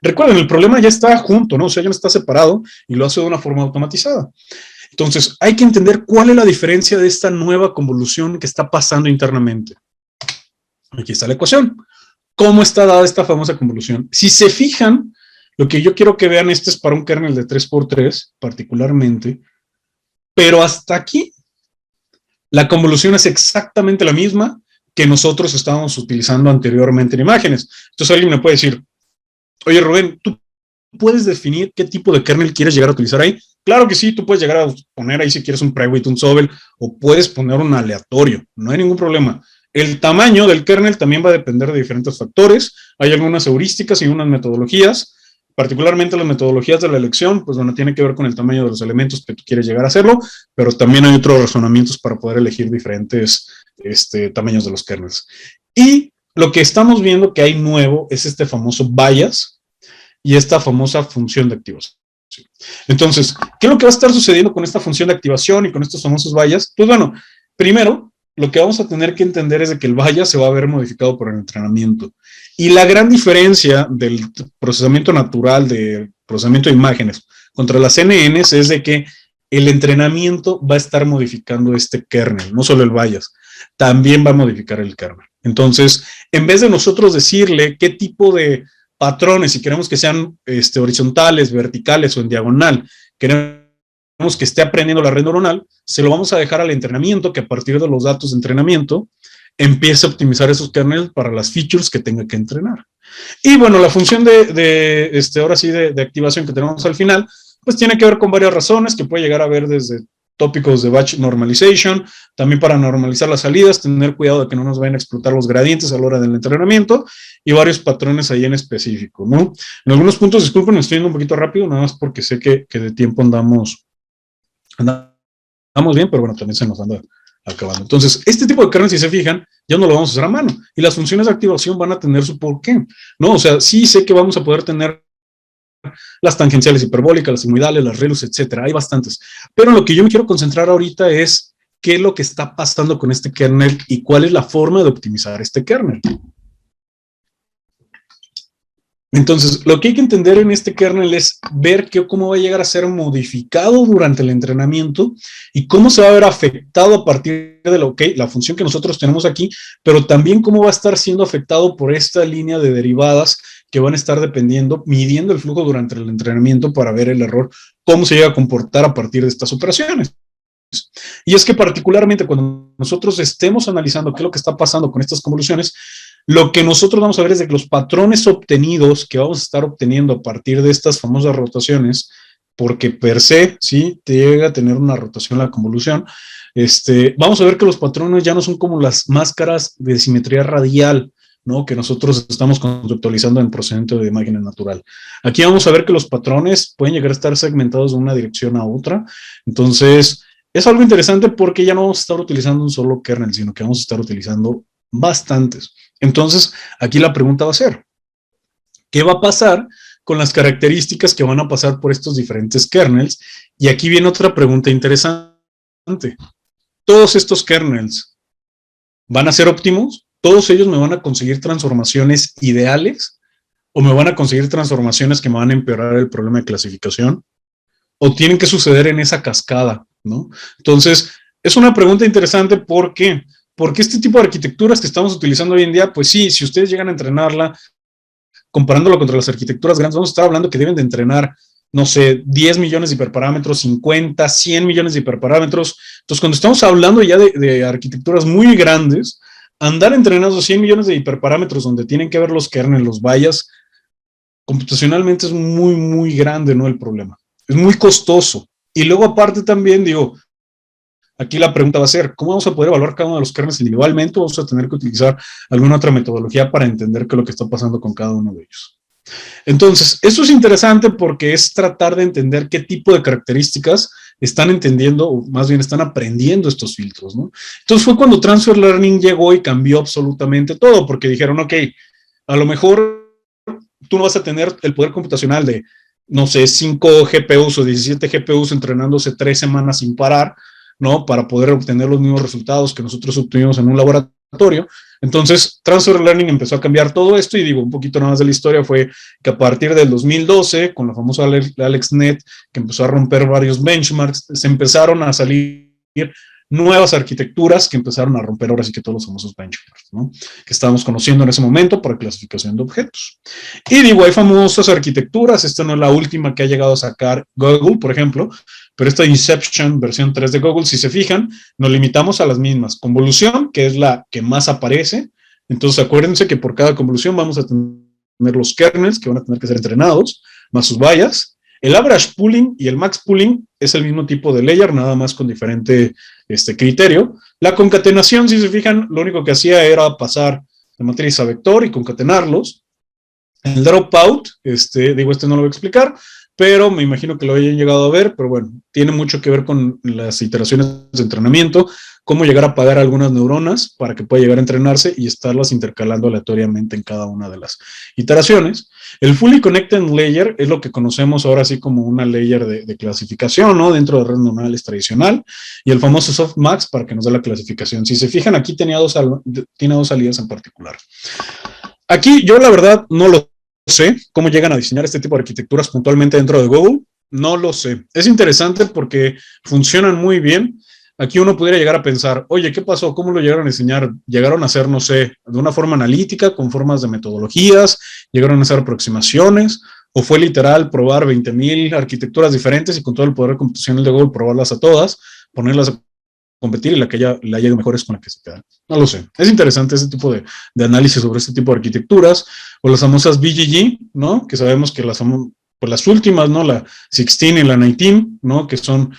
Recuerden, el problema ya está junto, ¿no? O sea, ya no está separado y lo hace de una forma automatizada. Entonces, hay que entender cuál es la diferencia de esta nueva convolución que está pasando internamente. Aquí está la ecuación. ¿Cómo está dada esta famosa convolución? Si se fijan, lo que yo quiero que vean, es para un kernel de 3×3, particularmente, pero hasta aquí, la convolución es exactamente la misma que nosotros estábamos utilizando anteriormente en imágenes. Entonces alguien me puede decir, oye Rubén, ¿tú puedes definir qué tipo de kernel quieres llegar a utilizar ahí? Claro que sí, tú puedes llegar a poner ahí si quieres un private, un Sobel, o puedes poner un aleatorio, no hay ningún problema. El tamaño del kernel también va a depender de diferentes factores. Hay algunas heurísticas y unas metodologías, particularmente las metodologías de la elección, pues bueno, tiene que ver con el tamaño de los elementos que tú quieres llegar a hacerlo, pero también hay otros razonamientos para poder elegir diferentes tamaños de los kernels. Y lo que estamos viendo que hay nuevo es este famoso bias y esta famosa función de activación. Entonces, ¿qué es lo que va a estar sucediendo con esta función de activación y con estos famosos bias? Pues bueno, primero, lo que vamos a tener que entender es de que el bias se va a ver modificado por el entrenamiento. Y la gran diferencia del procesamiento natural, del procesamiento de imágenes contra las NNs es de que el entrenamiento va a estar modificando este kernel, no solo el bias, también va a modificar el kernel. Entonces, en vez de nosotros decirle qué tipo de patrones, si queremos que sean horizontales, verticales o en diagonal, queremos que esté aprendiendo la red neuronal, se lo vamos a dejar al entrenamiento, que a partir de los datos de entrenamiento empiece a optimizar esos kernels para las features que tenga que entrenar. Y bueno, la función ahora sí, de activación que tenemos al final, pues tiene que ver con varias razones que puede llegar a ver desde tópicos de batch normalization, también para normalizar las salidas, tener cuidado de que no nos vayan a explotar los gradientes a la hora del entrenamiento y varios patrones ahí en específico, ¿no? En algunos puntos, disculpen, estoy yendo un poquito rápido, nada más porque sé que de tiempo andamos bien, pero bueno, también se nos anda acabando. Entonces, este tipo de kernels, si se fijan, ya no lo vamos a hacer a mano y las funciones de activación van a tener su porqué, ¿no? O sea, sí sé que vamos a poder tener las tangenciales hiperbólicas, las sigmoidales, las ReLUs, etcétera, hay bastantes. Pero lo que yo me quiero concentrar ahorita es qué es lo que está pasando con este kernel y cuál es la forma de optimizar este kernel. Entonces, lo que hay que entender en este kernel es ver cómo va a llegar a ser modificado durante el entrenamiento y cómo se va a ver afectado a partir de la función que nosotros tenemos aquí, pero también cómo va a estar siendo afectado por esta línea de derivadas que van a estar midiendo el flujo durante el entrenamiento para ver el error, cómo se llega a comportar a partir de estas operaciones. Y es que particularmente cuando nosotros estemos analizando qué es lo que está pasando con estas convoluciones, lo que nosotros vamos a ver es de que los patrones obtenidos que vamos a estar obteniendo a partir de estas famosas rotaciones, porque per se, sí, te llega a tener una rotación la convolución, vamos a ver que los patrones ya no son como las máscaras de simetría radial, ¿no? Que nosotros estamos conceptualizando en procedimiento de imagen natural. Aquí vamos a ver que los patrones pueden llegar a estar segmentados de una dirección a otra. Entonces, es algo interesante porque ya no vamos a estar utilizando un solo kernel, sino que vamos a estar utilizando bastantes. Entonces, aquí la pregunta va a ser, ¿qué va a pasar con las características que van a pasar por estos diferentes kernels? Y aquí viene otra pregunta interesante. ¿Todos estos kernels van a ser óptimos? ¿Todos ellos me van a conseguir transformaciones ideales? ¿O me van a conseguir transformaciones que me van a empeorar el problema de clasificación? ¿O tienen que suceder en esa cascada, ¿no? Entonces, es una pregunta interesante porque este tipo de arquitecturas que estamos utilizando hoy en día, pues sí, si ustedes llegan a entrenarla, comparándolo contra las arquitecturas grandes, vamos a estar hablando que deben de entrenar, no sé, 10 millones de hiperparámetros, 50, 100 millones de hiperparámetros. Entonces, cuando estamos hablando ya de arquitecturas muy grandes, andar entrenando 100 millones de hiperparámetros donde tienen que ver los kernels, los bias, computacionalmente es muy, muy grande, ¿no? El problema. Es muy costoso. Y luego aparte también, digo, aquí la pregunta va a ser, ¿cómo vamos a poder evaluar cada uno de los kernels individualmente o vamos a tener que utilizar alguna otra metodología para entender qué es lo que está pasando con cada uno de ellos? Entonces, eso es interesante porque es tratar de entender qué tipo de características están entendiendo, o más bien están aprendiendo estos filtros, ¿no? Entonces fue cuando Transfer Learning llegó y cambió absolutamente todo, porque dijeron, ok, a lo mejor tú no vas a tener el poder computacional de, no sé, 5 GPUs o 17 GPUs entrenándose 3 semanas sin parar, ¿no? Para poder obtener los mismos resultados que nosotros obtuvimos en un laboratorio. Entonces, Transfer Learning empezó a cambiar todo esto y digo, un poquito nada más de la historia fue que a partir del 2012, con la famosa AlexNet, que empezó a romper varios benchmarks, se empezaron a salir nuevas arquitecturas que empezaron a romper ahora sí que todos los famosos benchmarks, ¿no? Que estábamos conociendo en ese momento para clasificación de objetos. Y digo, hay famosas arquitecturas, esta no es la última que ha llegado a sacar Google, por ejemplo, pero esta Inception versión 3 de Google, si se fijan, nos limitamos a las mismas. Convolución, que es la que más aparece, entonces acuérdense que por cada convolución vamos a tener los kernels que van a tener que ser entrenados, más sus bias. El average pooling y el max pooling es el mismo tipo de layer, nada más con diferente criterio. La concatenación, si se fijan, lo único que hacía era pasar de matriz a vector y concatenarlos. El dropout, digo, no lo voy a explicar, pero me imagino que lo hayan llegado a ver, pero bueno, tiene mucho que ver con las iteraciones de entrenamiento, cómo llegar a apagar algunas neuronas para que pueda llegar a entrenarse y estarlas intercalando aleatoriamente en cada una de las iteraciones. El Fully Connected Layer es lo que conocemos ahora así como una layer de clasificación, ¿no? Dentro de redes neuronales tradicional, y el famoso Softmax para que nos dé la clasificación. Si se fijan, aquí tiene dos salidas en particular. Aquí yo la verdad no lo sé cómo llegan a diseñar este tipo de arquitecturas puntualmente dentro de Google, no lo sé. Es interesante porque funcionan muy bien. aquí uno pudiera llegar a pensar, oye, ¿qué pasó? ¿Cómo lo llegaron a diseñar? ¿Llegaron a hacer, no sé, de una forma analítica, con formas de metodologías? ¿Llegaron a hacer aproximaciones? ¿O fue literal probar 20,000 arquitecturas diferentes y con todo el poder computacional de Google probarlas a todas, ponerlas a competir y la que le haya ido mejor es con la que se queda? No lo sé. Es interesante ese tipo de análisis sobre este tipo de arquitecturas, o las famosas BGG, ¿no? Que sabemos que las últimas, ¿no? La 16 y la 19, ¿no? Que son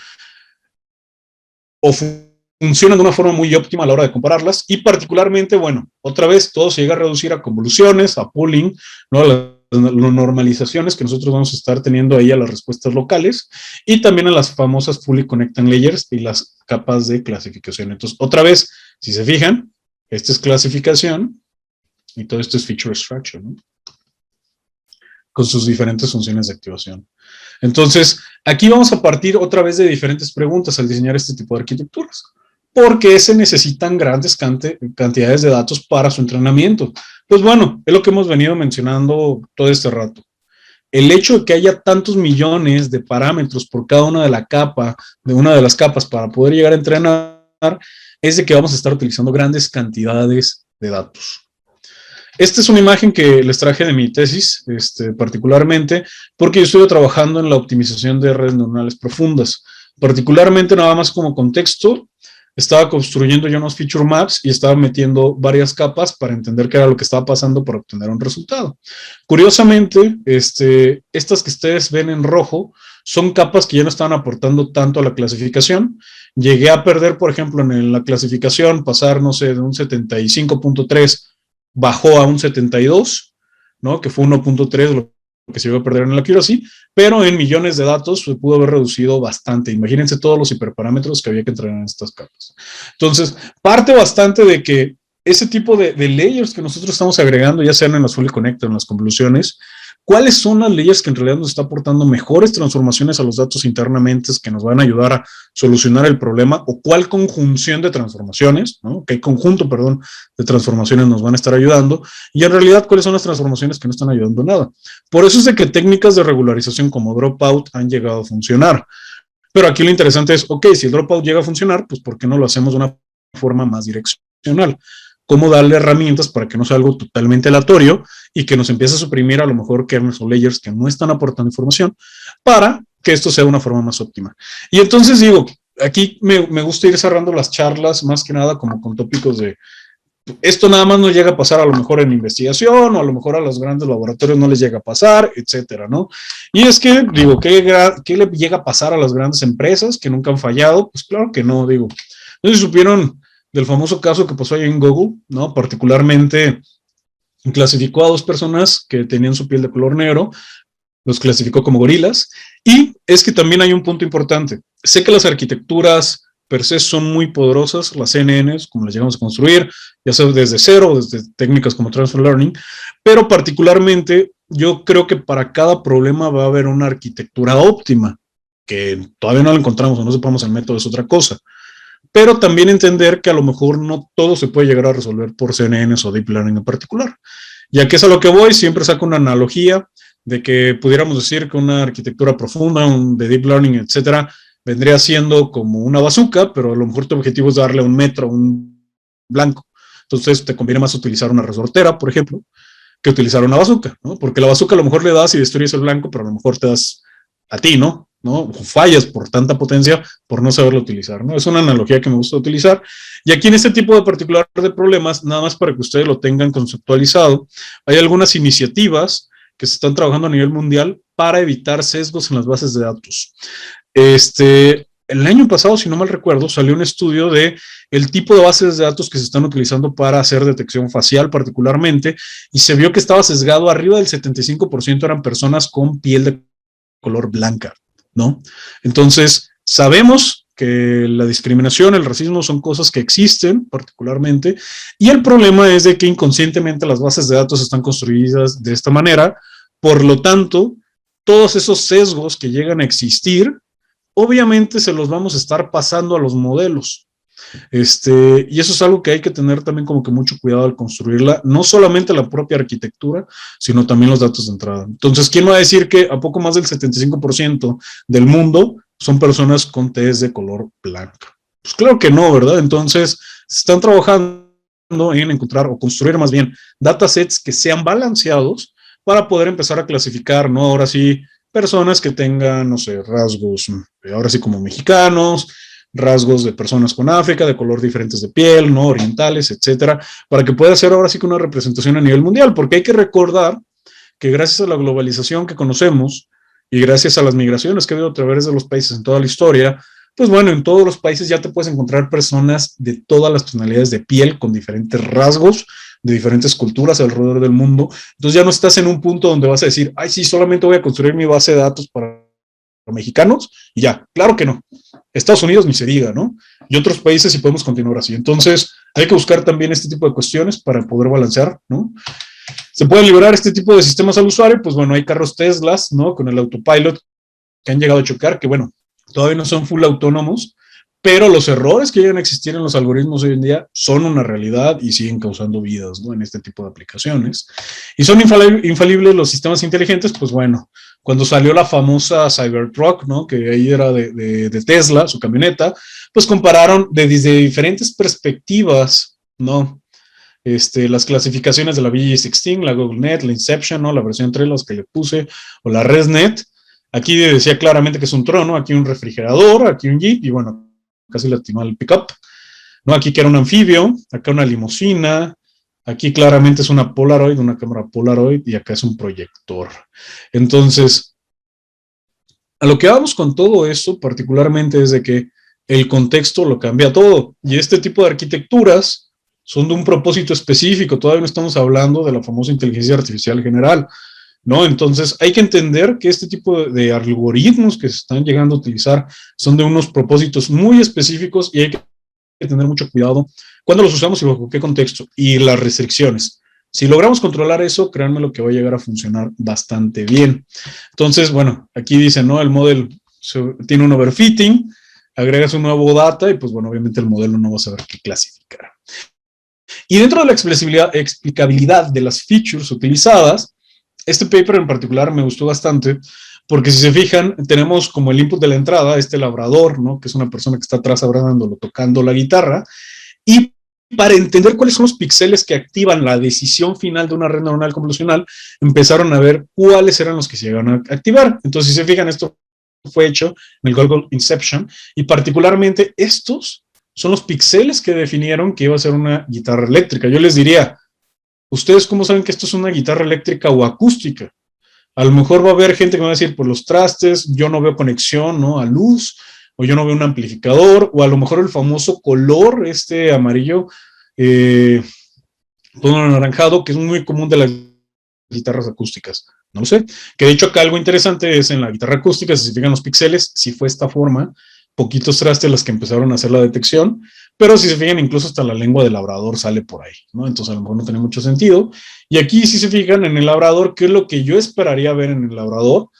o funcionan de una forma muy óptima a la hora de compararlas, y particularmente, bueno, otra vez todo se llega a reducir a convoluciones, a pooling, ¿no? A las normalizaciones que nosotros vamos a estar teniendo ahí a las respuestas locales, y también a las famosas fully connected layers y las capas de clasificación. Entonces, otra vez, si se fijan, esta es clasificación y todo esto es feature extraction, ¿no? Con sus diferentes funciones de activación. Entonces, aquí vamos a partir otra vez de diferentes preguntas al diseñar este tipo de arquitecturas. ¿Por qué se necesitan grandes cantidades de datos para su entrenamiento? Pues bueno, es lo que hemos venido mencionando todo este rato. El hecho de que haya tantos millones de parámetros por cada una de las capas para poder llegar a entrenar, es de que vamos a estar utilizando grandes cantidades de datos. Esta es una imagen que les traje de mi tesis, particularmente, porque yo estuve trabajando en la optimización de redes neuronales profundas. Particularmente, nada más como contexto, estaba construyendo yo unos feature maps y estaba metiendo varias capas para entender qué era lo que estaba pasando para obtener un resultado. Curiosamente, estas que ustedes ven en rojo son capas que ya no estaban aportando tanto a la clasificación. Llegué a perder, por ejemplo, en la clasificación, pasar, no sé, de un 75.3 bajó a un 72, ¿no? Que fue 1.3 lo que se iba a perder en la accuracy, pero en millones de datos se pudo haber reducido bastante. Imagínense todos los hiperparámetros que había que entrenar en estas capas. Entonces, parte bastante de que ese tipo de layers que nosotros estamos agregando, ya sean en las fully connected, en las convoluciones, ¿cuáles son las layers que en realidad nos está aportando mejores transformaciones a los datos internamente que nos van a ayudar a solucionar el problema? ¿O cuál conjunción de transformaciones, ¿no? ¿Qué conjunto, perdón, de transformaciones nos van a estar ayudando? Y en realidad, ¿cuáles son las transformaciones que no están ayudando nada? Por eso es de que técnicas de regularización como dropout han llegado a funcionar. Pero aquí lo interesante es, ok, si el dropout llega a funcionar, pues ¿por qué no lo hacemos de una forma más direccional? ¿Cómo darle herramientas para que no sea algo totalmente aleatorio y que nos empiece a suprimir a lo mejor kernels o layers que no están aportando información para que esto sea una forma más óptima? Y entonces digo, aquí me gusta ir cerrando las charlas más que nada como con tópicos de esto nada más no llega a pasar a lo mejor en investigación, o a lo mejor a los grandes laboratorios no les llega a pasar, etcétera, ¿no? Y es que, digo, ¿qué le llega a pasar a las grandes empresas que nunca han fallado? Pues claro que no, digo. No sé si supieron del famoso caso que pasó ahí en Google, ¿no? Particularmente clasificó a 2 personas que tenían su piel de color negro, los clasificó como gorilas, y es que también hay un punto importante. Sé que las arquitecturas per se son muy poderosas, las CNNs, como las llegamos a construir, ya sea desde cero, desde técnicas como Transfer Learning, pero particularmente yo creo que para cada problema va a haber una arquitectura óptima, que todavía no la encontramos o no sepamos el método, es otra cosa. Pero también entender que a lo mejor no todo se puede llegar a resolver por CNNs o Deep Learning en particular. Ya que es a lo que voy, siempre saco una analogía de que pudiéramos decir que una arquitectura profunda, de Deep Learning, etcétera, vendría siendo como una bazooka, pero a lo mejor tu objetivo es darle un metro, un blanco. Entonces te conviene más utilizar una resortera, por ejemplo, que utilizar una bazooka, ¿no? Porque la bazooka a lo mejor le das y destruyes el blanco, pero a lo mejor te das a ti, ¿no? O fallas por tanta potencia por no saberlo utilizar, ¿no? Es una analogía que me gusta utilizar. Y aquí en este tipo de particular de problemas, nada más para que ustedes lo tengan conceptualizado, hay algunas iniciativas que se están trabajando a nivel mundial para evitar sesgos en las bases de datos. El año pasado, si no mal recuerdo, salió un estudio de el tipo de bases de datos que se están utilizando para hacer detección facial particularmente, y se vio que estaba sesgado, arriba del 75% eran personas con piel de color blanca, ¿no? Entonces, sabemos que la discriminación, el racismo son cosas que existen particularmente, y el problema es de que inconscientemente las bases de datos están construidas de esta manera, por lo tanto, todos esos sesgos que llegan a existir, obviamente se los vamos a estar pasando a los modelos. Y eso es algo que hay que tener también como que mucho cuidado al construirla, no solamente la propia arquitectura, sino también los datos de entrada. Entonces, ¿quién va a decir que a poco más del 75% del mundo son personas con tez de color blanco? Pues claro que no, ¿verdad? Entonces, se están trabajando en encontrar o construir más bien datasets que sean balanceados para poder empezar a clasificar, ¿no? Ahora sí, personas que tengan, no sé, rasgos, ahora sí como mexicanos, rasgos de personas con África, de color diferentes de piel, ¿no? Orientales, etcétera, para que pueda ser ahora sí que una representación a nivel mundial, porque hay que recordar que gracias a la globalización que conocemos y gracias a las migraciones que ha habido a través de los países en toda la historia, pues bueno, en todos los países ya te puedes encontrar personas de todas las tonalidades de piel, con diferentes rasgos, de diferentes culturas alrededor del mundo. Entonces ya no estás en un punto donde vas a decir, ay, sí, solamente voy a construir mi base de datos para mexicanos y ya. Claro que no. Estados Unidos ni se diga, ¿no? Y otros países sí podemos continuar así. Entonces hay que buscar también este tipo de cuestiones para poder balancear, ¿no? Se pueden liberar este tipo de sistemas al usuario, pues bueno, hay carros Teslas, ¿no? Con el autopilot que han llegado a chocar, que bueno, todavía no son full autónomos, pero los errores que llegan a existir en los algoritmos hoy en día son una realidad y siguen causando vidas, ¿no? En este tipo de aplicaciones. Y son infalibles los sistemas inteligentes, pues bueno, cuando salió la famosa Cybertruck, ¿no? Que ahí era de Tesla, su camioneta, pues compararon desde diferentes perspectivas, ¿no? Las clasificaciones de la VG16, la GoogleNet, la Inception, ¿no? La versión 3, las que le puse, o la ResNet. Aquí decía claramente que es un trono, aquí un refrigerador, aquí un Jeep, y bueno, casi lastimó al pickup, ¿no? Aquí que era un anfibio, acá una limusina, aquí claramente es una Polaroid, una cámara Polaroid, y acá es un proyector. Entonces, a lo que vamos con todo esto, particularmente es de que el contexto lo cambia todo, y este tipo de arquitecturas son de un propósito específico, todavía no estamos hablando de la famosa inteligencia artificial general, ¿no? Entonces hay que entender que este tipo de algoritmos que se están llegando a utilizar son de unos propósitos muy específicos y hay que tener mucho cuidado cuando los usamos y bajo qué contexto y las restricciones. Si logramos controlar eso, créanme lo que va a llegar a funcionar bastante bien. Entonces, bueno, aquí dice, ¿no? El modelo tiene un overfitting, agregas un nuevo data y pues bueno, obviamente el modelo no va a saber qué clasificar. Y dentro de la explicabilidad de las features utilizadas, este paper en particular me gustó bastante, porque si se fijan, tenemos como el input de la entrada, este labrador, ¿no? Que es una persona que está atrás abrazándolo, tocando la guitarra, y para entender cuáles son los píxeles que activan la decisión final de una red neuronal convolucional, empezaron a ver cuáles eran los que se llegaron a activar. Entonces, si se fijan, esto fue hecho en el Google Inception, y particularmente estos son los píxeles que definieron que iba a ser una guitarra eléctrica. Yo les diría, ¿ustedes cómo saben que esto es una guitarra eléctrica o acústica? A lo mejor va a haber gente que va a decir, por los trastes, yo no veo conexión, ¿no? A luz, o yo no veo un amplificador, o a lo mejor el famoso color, amarillo, todo anaranjado, que es muy común de las guitarras acústicas. No lo sé. Que de hecho acá algo interesante es en la guitarra acústica, si se fijan los píxeles, si fue esta forma, poquitos trastes las que empezaron a hacer la detección, pero si se fijan, incluso hasta la lengua del labrador sale por ahí, ¿no? Entonces a lo mejor no tiene mucho sentido. Y aquí, si se fijan en el labrador, ¿qué es lo que yo esperaría ver en el labrador?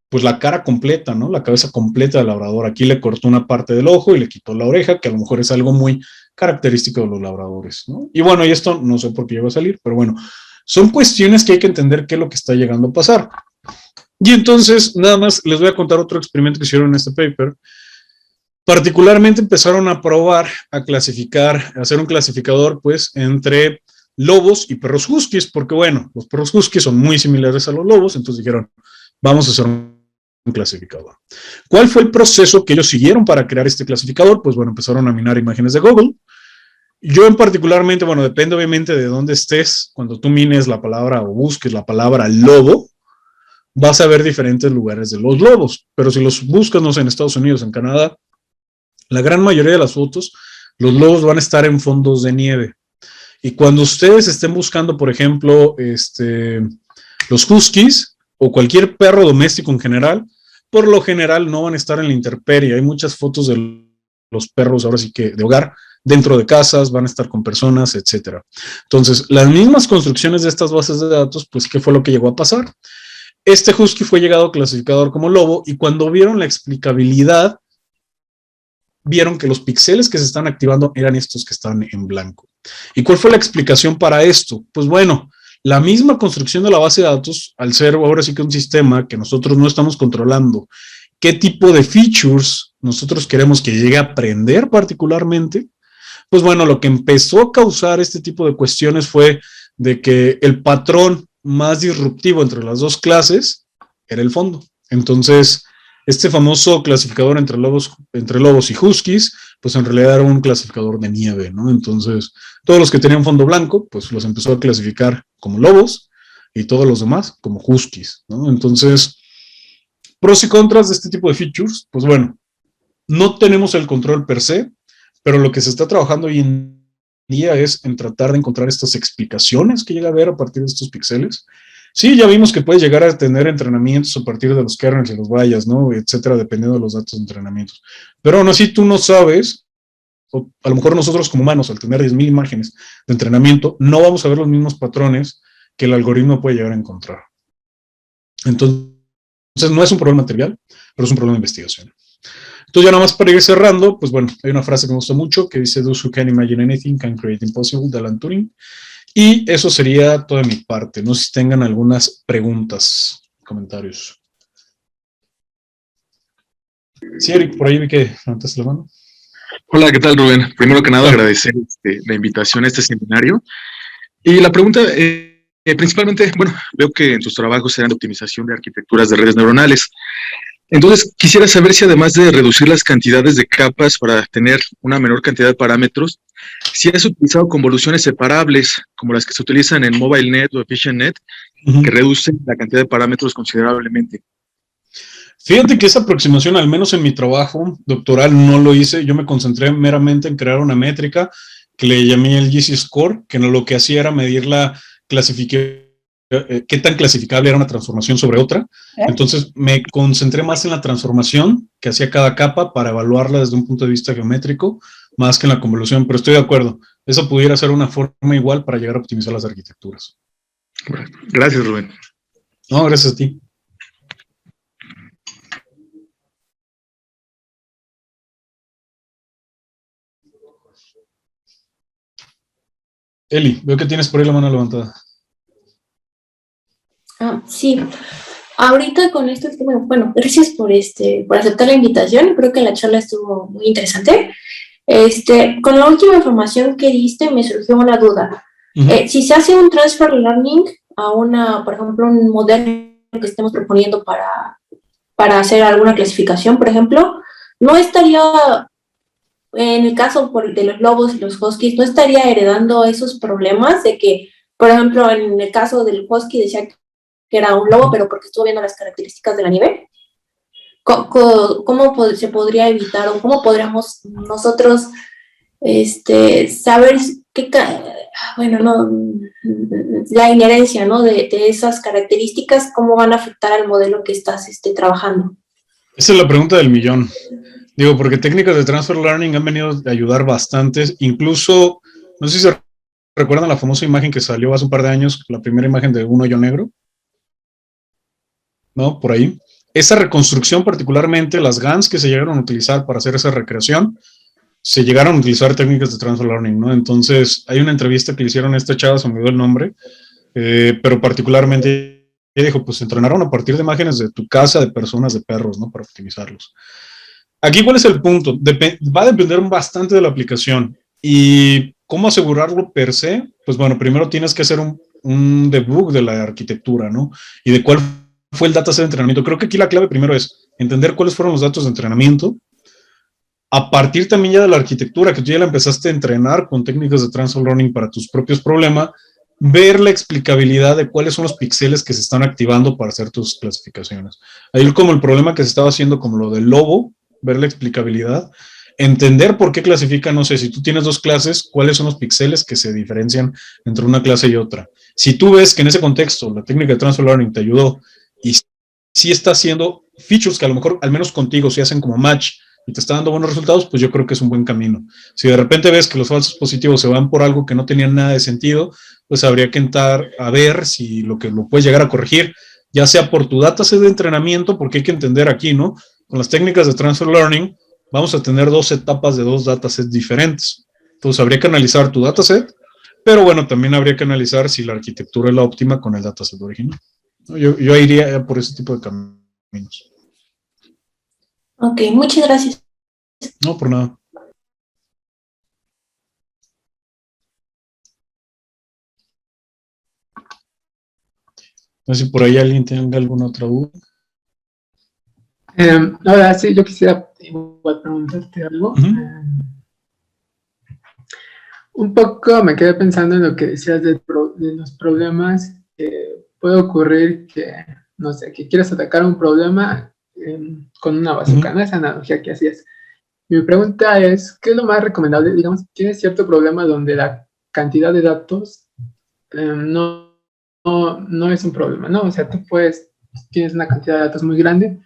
Pues la cara completa, ¿no? La cabeza completa del labrador. Aquí le cortó una parte del ojo y le quitó la oreja, que a lo mejor es algo muy característico de los labradores, ¿no? Y bueno, y esto no sé por qué llegó a salir, pero bueno, son cuestiones que hay que entender qué es lo que está llegando a pasar. Y entonces, nada más les voy a contar otro experimento que hicieron en este paper. Particularmente empezaron a probar, a clasificar, a hacer un clasificador, pues, entre lobos y perros huskies, porque, bueno, los perros huskies son muy similares a los lobos, entonces dijeron, vamos a hacer un clasificador. ¿Cuál fue el proceso que ellos siguieron para crear este clasificador? Pues, bueno, empezaron a minar imágenes de Google. Yo en particularmente, bueno, depende obviamente de dónde estés, cuando tú mines la palabra o busques la palabra lobo, vas a ver diferentes lugares de los lobos, pero si los buscas, no sé, en Estados Unidos, en Canadá, la gran mayoría de las fotos, los lobos van a estar en fondos de nieve. Y cuando ustedes estén buscando, por ejemplo, los huskies o cualquier perro doméstico en general, por lo general no van a estar en la intemperie. Hay muchas fotos de los perros, ahora sí que de hogar, dentro de casas, van a estar con personas, etcétera. Entonces, las mismas construcciones de estas bases de datos, pues, ¿qué fue lo que llegó a pasar? Este husky fue llegado a clasificador como lobo y cuando vieron la explicabilidad, vieron que los píxeles que se están activando eran estos que están en blanco. ¿Y cuál fue la explicación para esto? Pues bueno, la misma construcción de la base de datos, al ser ahora sí que un sistema que nosotros no estamos controlando, qué tipo de features nosotros queremos que llegue a aprender particularmente, pues bueno, lo que empezó a causar este tipo de cuestiones fue de que el patrón más disruptivo entre las dos clases era el fondo. Entonces, este famoso clasificador entre lobos y huskies, pues en realidad era un clasificador de nieve, ¿no? Entonces, todos los que tenían fondo blanco, pues los empezó a clasificar como lobos y todos los demás como huskies, ¿no? Entonces, pros y contras de este tipo de features, pues bueno, no tenemos el control per se, pero lo que se está trabajando hoy en día es en tratar de encontrar estas explicaciones que llega a haber a partir de estos píxeles. Sí, ya vimos que puede llegar a tener entrenamientos a partir de los kernels y los vallas, ¿no? Etcétera, dependiendo de los datos de entrenamientos. Pero aún así tú no sabes, o a lo mejor nosotros como humanos, al tener 10.000 imágenes de entrenamiento, no vamos a ver los mismos patrones que el algoritmo puede llegar a encontrar. Entonces, no es un problema trivial, pero es un problema de investigación. Entonces, ya nada más para ir cerrando, pues bueno, hay una frase que me gusta mucho que dice: "Those who can imagine anything can create impossible", de Alan Turing. Y eso sería toda mi parte. No sé si tengan algunas preguntas, comentarios. Sí, Eric, por ahí vi que levantaste la mano. Hola, ¿qué tal, Rubén? Primero que nada, agradecer la invitación a este seminario. Y la pregunta, principalmente, bueno, veo que en tus trabajos eran de optimización de arquitecturas de redes neuronales. Entonces, quisiera saber si además de reducir las cantidades de capas para tener una menor cantidad de parámetros, si has utilizado convoluciones separables, como las que se utilizan en MobileNet o EfficientNet, que reducen la cantidad de parámetros considerablemente. Fíjate que esa aproximación, al menos en mi trabajo doctoral, no lo hice. Yo me concentré meramente en crear una métrica que le llamé el GC Score, que lo que hacía era medir la qué tan clasificable era una transformación sobre otra. Entonces me concentré más en la transformación que hacía cada capa para evaluarla desde un punto de vista geométrico, más que en la convolución, pero estoy de acuerdo. Eso pudiera ser una forma igual para llegar a optimizar las arquitecturas. Gracias, Rubén. No, gracias a ti. Eli, veo que tienes por ahí la mano levantada. Sí, ahorita con esto, bueno, gracias por aceptar la invitación. Creo que la charla estuvo muy interesante. Con la última información que diste me surgió una duda. Si se hace un transfer learning a por ejemplo, un modelo que estemos proponiendo para hacer alguna clasificación, por ejemplo, no estaría, en el caso de los lobos y los huskies, no estaría heredando esos problemas de que, por ejemplo, en el caso del husky decía que era un lobo, pero porque estuvo viendo las características de la nieve. ¿Cómo se podría evitar o cómo podríamos nosotros saber la inherencia, ¿no? de esas características, cómo van a afectar al modelo que estás trabajando? Esa es la pregunta del millón. Digo, porque técnicas de transfer learning han venido a ayudar bastantes. Incluso, no sé si se recuerdan la famosa imagen que salió hace un par de años, la primera imagen de un hoyo negro. ¿No? Por ahí. Esa reconstrucción, particularmente las GANs que se llegaron a utilizar para hacer esa recreación, se llegaron a utilizar técnicas de transfer learning, ¿no? Entonces, hay una entrevista que le hicieron a esta chava, se me olvidó el nombre, pero particularmente ella dijo, pues entrenaron a partir de imágenes de tu casa, de personas, de perros, ¿no? Para optimizarlos. Aquí, ¿cuál es el punto? Va a depender bastante de la aplicación. ¿Y cómo asegurarlo per se? Pues bueno, primero tienes que hacer un debug de la arquitectura, ¿no? Y de cuál fue el dataset de entrenamiento. Creo que aquí la clave primero es entender cuáles fueron los datos de entrenamiento. A partir también ya de la arquitectura, que tú ya la empezaste a entrenar con técnicas de transfer learning para tus propios problemas, ver la explicabilidad de cuáles son los píxeles que se están activando para hacer tus clasificaciones. Ahí como el problema que se estaba haciendo como lo del lobo, ver la explicabilidad, entender por qué clasifica, no sé, si tú tienes dos clases, cuáles son los píxeles que se diferencian entre una clase y otra. Si tú ves que en ese contexto la técnica de transfer learning te ayudó y si está haciendo features que a lo mejor, al menos contigo, si hacen como match y te está dando buenos resultados, pues yo creo que es un buen camino. Si de repente ves que los falsos positivos se van por algo que no tenía nada de sentido, pues habría que entrar a ver si lo puedes llegar a corregir, ya sea por tu dataset de entrenamiento, porque hay que entender aquí, ¿no? Con las técnicas de transfer learning, vamos a tener dos etapas de dos datasets diferentes. Entonces habría que analizar tu dataset, pero bueno, también habría que analizar si la arquitectura es la óptima con el dataset original. Yo iría por ese tipo de caminos. Ok, muchas gracias. No, por nada. No sé si por ahí alguien tenga alguna otra duda. Ahora sí, yo quisiera igual preguntarte algo. Un poco me quedé pensando en lo que decías de los problemas que puede ocurrir que, no sé, que quieres atacar un problema con una bazooka, ¿no? Esa analogía que hacías. Mi pregunta es, ¿qué es lo más recomendable? Digamos, tienes cierto problema donde la cantidad de datos no es un problema, ¿no? O sea, tienes una cantidad de datos muy grande,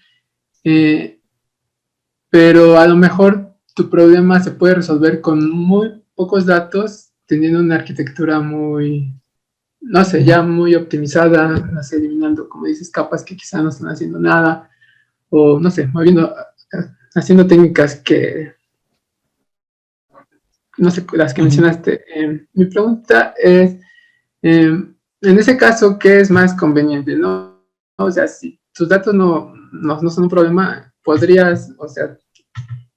pero a lo mejor tu problema se puede resolver con muy pocos datos, teniendo una arquitectura muy, no sé, ya muy optimizada, no sé, eliminando, como dices, capas que quizá no están haciendo nada, o no sé, haciendo técnicas que, no sé, las que mencionaste. Mi pregunta es, en ese caso, ¿qué es más conveniente, no? O sea, si tus datos no son un problema, podrías, o sea,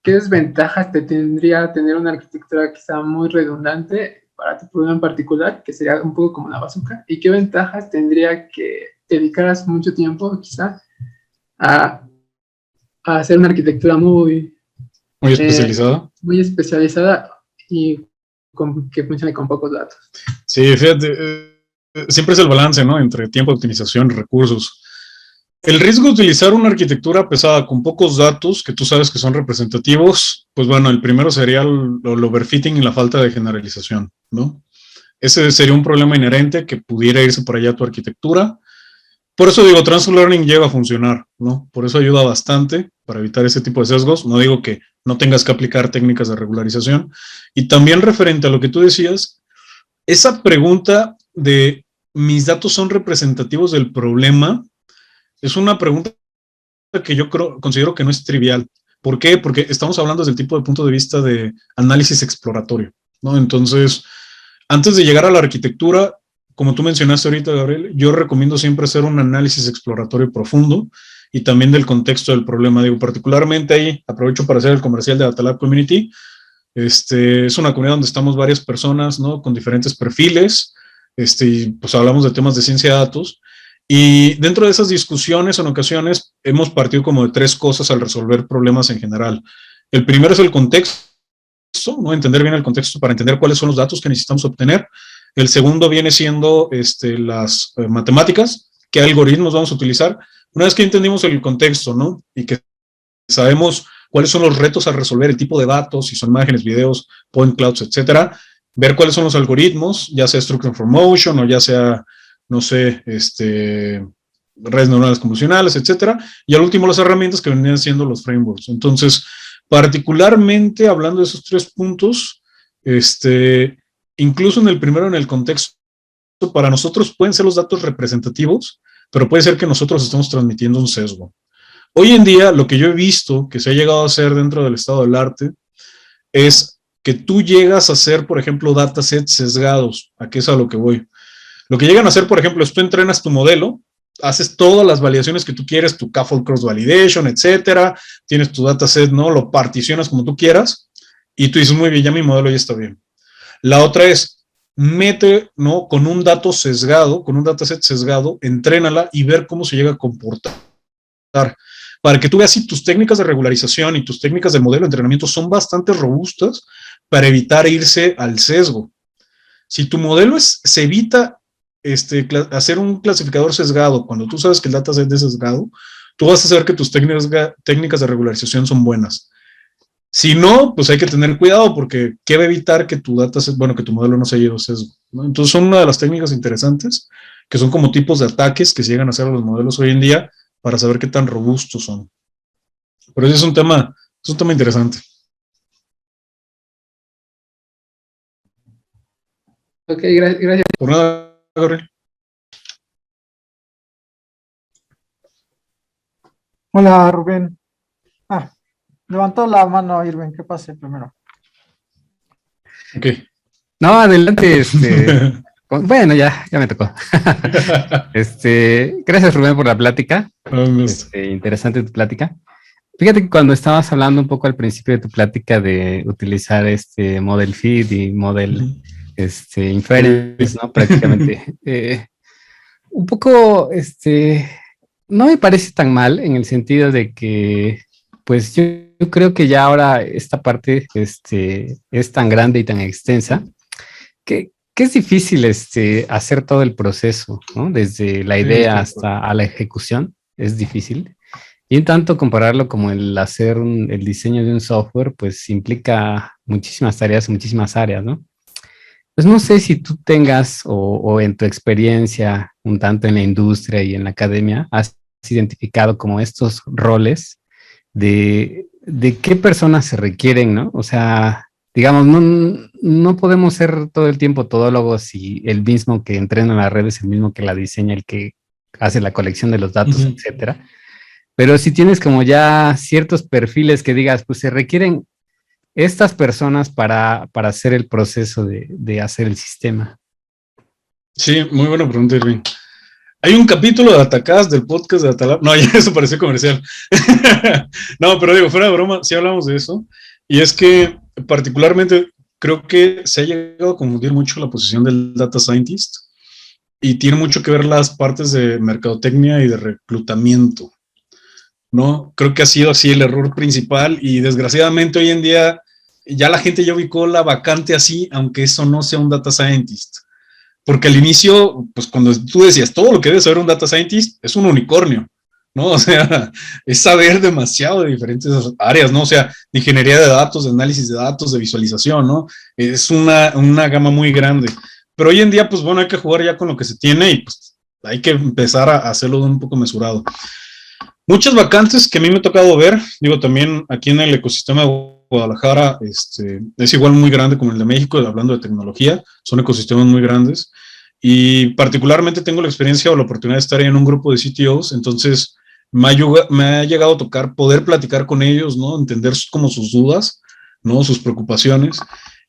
¿qué desventajas te tendría tener una arquitectura quizá muy redundante para tu problema en particular, que sería un poco como la bazooka? ¿Y qué ventajas tendría que dedicaras mucho tiempo quizá a hacer una arquitectura muy especializada? Muy especializada y que funcione con pocos datos. Sí, fíjate, siempre es el balance, ¿no? Entre tiempo de optimización y recursos. El riesgo de utilizar una arquitectura pesada con pocos datos, que tú sabes que son representativos, pues bueno, el primero sería el overfitting y la falta de generalización, ¿no? Ese sería un problema inherente que pudiera irse por allá a tu arquitectura. Por eso digo, Transfer Learning llega a funcionar, ¿no? Por eso ayuda bastante para evitar ese tipo de sesgos. No digo que no tengas que aplicar técnicas de regularización. Y también referente a lo que tú decías, esa pregunta de ¿mis datos son representativos del problema? Es una pregunta que yo considero que no es trivial. ¿Por qué? Porque estamos hablando desde el tipo de punto de vista de análisis exploratorio, ¿no? Entonces, antes de llegar a la arquitectura, como tú mencionaste ahorita, Gabriel, yo recomiendo siempre hacer un análisis exploratorio profundo y también del contexto del problema. Digo, particularmente ahí, aprovecho para hacer el comercial de Data Lab Community. Es una comunidad donde estamos varias personas, ¿no? Con diferentes perfiles, y pues hablamos de temas de ciencia de datos. Y dentro de esas discusiones, en ocasiones, hemos partido como de 3 cosas al resolver problemas en general. El primero es el contexto, ¿no? Entender bien el contexto para entender cuáles son los datos que necesitamos obtener. El segundo viene siendo las matemáticas, qué algoritmos vamos a utilizar. Una vez que entendimos el contexto, ¿no? Y que sabemos cuáles son los retos a resolver, el tipo de datos, si son imágenes, videos, point clouds, etcétera, ver cuáles son los algoritmos, ya sea Structure for Motion o ya sea, no sé, redes neuronales convolucionales, etcétera, y al último las herramientas que venían siendo los frameworks. Entonces, particularmente hablando de esos 3 puntos, incluso en el primero, en el contexto, para nosotros pueden ser los datos representativos, pero puede ser que nosotros estemos transmitiendo un sesgo. Hoy en día, lo que yo he visto que se ha llegado a hacer dentro del estado del arte es que tú llegas a hacer, por ejemplo, datasets sesgados. ¿A qué es a lo que voy? Lo que llegan a hacer, por ejemplo, es tú entrenas tu modelo, haces todas las validaciones que tú quieres, tu K-fold cross validation, etcétera, tienes tu dataset, ¿no? Lo particionas como tú quieras y tú dices, muy bien, ya mi modelo ya está bien. La otra es, mete, ¿no? Con un dato sesgado, con un dataset sesgado, entrénala y ver cómo se llega a comportar. Para que tú veas si tus técnicas de regularización y tus técnicas de modelo de entrenamiento son bastante robustas para evitar irse al sesgo. Si tu modelo se evita hacer un clasificador sesgado cuando tú sabes que el dataset es sesgado, tú vas a saber que tus técnicas de regularización son buenas. Si no, pues hay que tener cuidado porque ¿qué va a evitar que tu dataset, que tu modelo no se haya ido sesgo, ¿no? Entonces son una de las técnicas interesantes que son como tipos de ataques que se llegan a hacer a los modelos hoy en día para saber qué tan robustos son. Pero ese es un tema interesante. Ok, gracias. Por nada, Gabriel. Hola, Rubén. Levantó la mano Irving, que pase primero. Ok. No, adelante, bueno, ya me tocó. Gracias, Rubén, por la plática. Interesante tu plática. Fíjate que cuando estabas hablando un poco al principio de tu plática de utilizar este Model Fit y Model Inference, ¿no? Prácticamente. Un poco, no me parece tan mal en el sentido de que, pues yo creo que ya ahora esta parte, es tan grande y tan extensa que es difícil, hacer todo el proceso, ¿no? Desde la idea hasta a la ejecución, es difícil. Y en tanto compararlo como el hacer el diseño de un software, pues implica muchísimas tareas, muchísimas áreas, ¿no? Pues no sé si tú tengas o en tu experiencia, un tanto en la industria y en la academia, has identificado como estos roles de qué personas se requieren, ¿no? O sea, digamos, no podemos ser todo el tiempo todólogos y el mismo que entrena la red es el mismo que la diseña, el que hace la colección de los datos, etcétera. Pero si tienes como ya ciertos perfiles que digas, pues se requieren estas personas para hacer el proceso de hacer el sistema. Sí, muy buena pregunta, Irving. Hay un capítulo de Atacadas del podcast de Atalab. No, ya eso pareció comercial. No, pero digo, fuera de broma, sí hablamos de eso. Y es que particularmente creo que se ha llegado a confundir mucho la posición del data scientist y tiene mucho que ver las partes de mercadotecnia y de reclutamiento, ¿no? Creo que ha sido así el error principal y desgraciadamente hoy en día ya la gente ya ubicó la vacante así, aunque eso no sea un data scientist. Porque al inicio, pues cuando tú decías todo lo que debe saber un data scientist es un unicornio, ¿no? O sea, es saber demasiado de diferentes áreas, ¿no? O sea, de ingeniería de datos, de análisis de datos, de visualización, ¿no? Es una gama muy grande. Pero hoy en día, pues bueno, hay que jugar ya con lo que se tiene y pues hay que empezar a hacerlo de un poco mesurado. Muchas vacantes que a mí me ha tocado ver, digo, también aquí en el ecosistema de Guadalajara, es igual muy grande como el de México, hablando de tecnología, son ecosistemas muy grandes, y particularmente tengo la experiencia o la oportunidad de estar en un grupo de CTOs, entonces me ha llegado a tocar poder platicar con ellos, ¿no? Entender como sus dudas, ¿no? Sus preocupaciones,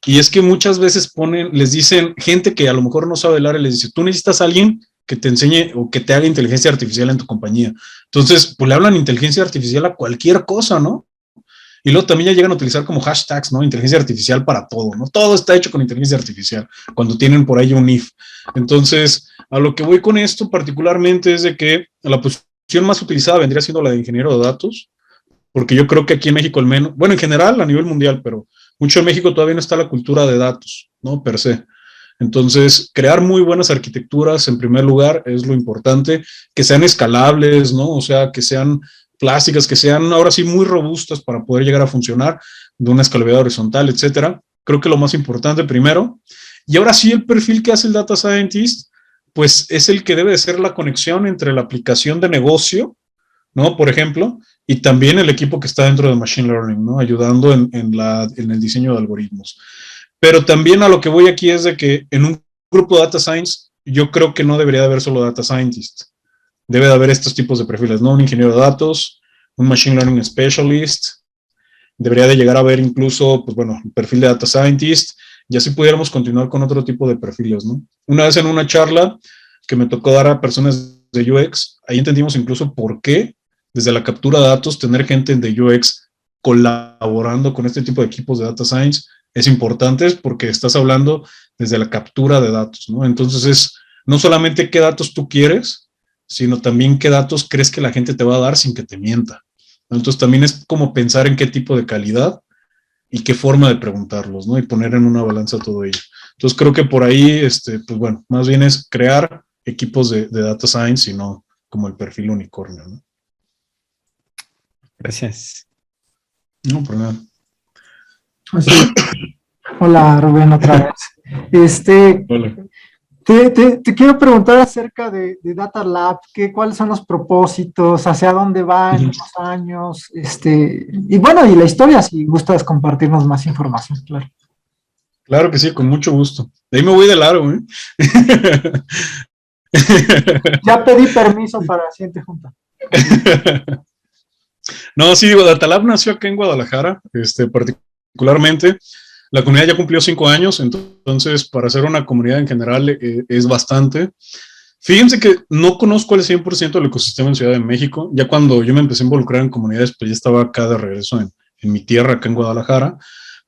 y es que muchas veces les dicen, gente que a lo mejor no sabe hablar, y les dice, tú necesitas a alguien que te enseñe o que te haga inteligencia artificial en tu compañía. Entonces, pues le hablan inteligencia artificial a cualquier cosa, ¿no? Y luego también ya llegan a utilizar como hashtags, ¿no? Inteligencia artificial para todo, ¿no? Todo está hecho con inteligencia artificial, cuando tienen por ahí un if. Entonces, a lo que voy con esto particularmente es de que la posición más utilizada vendría siendo la de ingeniero de datos, porque yo creo que aquí en México al menos, bueno, en general a nivel mundial, pero mucho en México todavía no está la cultura de datos, ¿no? Per se. Entonces, crear muy buenas arquitecturas en primer lugar es lo importante, que sean escalables, ¿no? O sea, que sean plásticas, que sean ahora sí muy robustas para poder llegar a funcionar de una escalabilidad horizontal, etcétera. Creo que lo más importante primero. Y ahora sí, el perfil que hace el data scientist, pues es el que debe de ser la conexión entre la aplicación de negocio, ¿no? Por ejemplo, y también el equipo que está dentro de Machine Learning, ¿no? Ayudando en el diseño de algoritmos. Pero también a lo que voy aquí es de que en un grupo de data science, yo creo que no debería de haber solo data scientist. Debe de haber estos tipos de perfiles, ¿no? Un ingeniero de datos, un machine learning specialist, debería de llegar a ver incluso, pues bueno, el perfil de data scientist, y así pudiéramos continuar con otro tipo de perfiles, ¿no? Una vez en una charla que me tocó dar a personas de UX, ahí entendimos incluso por qué, desde la captura de datos, tener gente de UX colaborando con este tipo de equipos de data science es importante porque estás hablando desde la captura de datos, ¿no? Entonces es no solamente qué datos tú quieres, sino también qué datos crees que la gente te va a dar sin que te mienta. Entonces también es como pensar en qué tipo de calidad y qué forma de preguntarlos, ¿no? Y poner en una balanza todo ello. Entonces creo que por ahí, pues bueno, más bien es crear equipos de data science y no como el perfil unicornio, ¿no? Gracias. No, por nada. Sí. Hola, Rubén, otra vez. Hola. Te quiero preguntar acerca de Data Lab, cuáles son los propósitos, hacia dónde va en unos años, y bueno, y la historia, si gustas compartirnos más información, claro. Claro que sí, con mucho gusto. De ahí me voy de largo, ¿eh? Ya pedí permiso para la siguiente junta. No, sí, digo, Data Lab nació acá en Guadalajara, particularmente. La comunidad ya cumplió 5 años, entonces para ser una comunidad en general es bastante. Fíjense que no conozco al 100% del ecosistema en Ciudad de México. Ya cuando yo me empecé a involucrar en comunidades, pues ya estaba acá de regreso en mi tierra, acá en Guadalajara.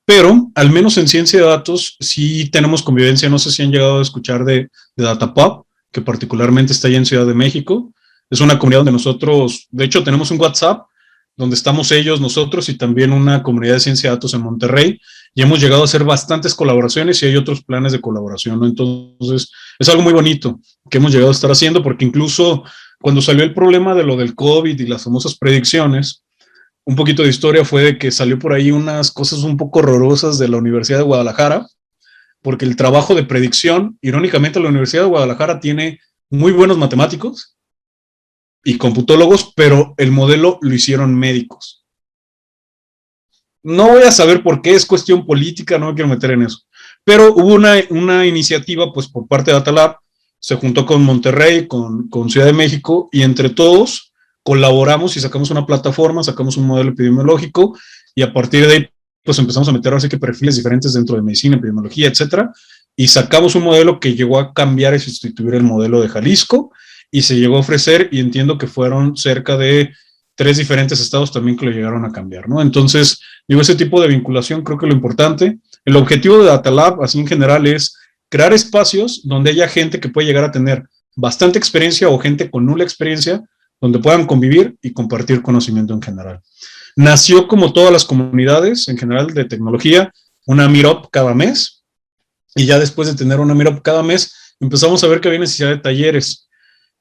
Pero al menos en ciencia de datos sí tenemos convivencia. No sé si han llegado a escuchar de Datapub, que particularmente está allá en Ciudad de México. Es una comunidad donde nosotros, de hecho, tenemos un WhatsApp donde estamos ellos, nosotros y también una comunidad de ciencia de datos en Monterrey. Y hemos llegado a hacer bastantes colaboraciones y hay otros planes de colaboración, ¿no? Entonces, es algo muy bonito que hemos llegado a estar haciendo, porque incluso cuando salió el problema de lo del COVID y las famosas predicciones, un poquito de historia fue de que salió por ahí unas cosas un poco horrorosas de la Universidad de Guadalajara, porque el trabajo de predicción, irónicamente, la Universidad de Guadalajara tiene muy buenos matemáticos y computólogos, pero el modelo lo hicieron médicos. No voy a saber por qué, es cuestión política, no me quiero meter en eso. Pero hubo una iniciativa, pues, por parte de Datalab, se juntó con Monterrey, con Ciudad de México, y entre todos colaboramos y sacamos una plataforma, sacamos un modelo epidemiológico, y a partir de ahí, pues empezamos a meter así que perfiles diferentes dentro de medicina, epidemiología, etcétera, y sacamos un modelo que llegó a cambiar y sustituir el modelo de Jalisco, y se llegó a ofrecer, y entiendo que fueron cerca de 3 diferentes estados también que lo llegaron a cambiar, ¿no? Entonces, digo, ese tipo de vinculación creo que lo importante, el objetivo de Datalab, así en general, es crear espacios donde haya gente que puede llegar a tener bastante experiencia o gente con nula experiencia, donde puedan convivir y compartir conocimiento en general. Nació como todas las comunidades en general de tecnología, una meetup cada mes, y ya después de tener una meetup cada mes, empezamos a ver que había necesidad de talleres.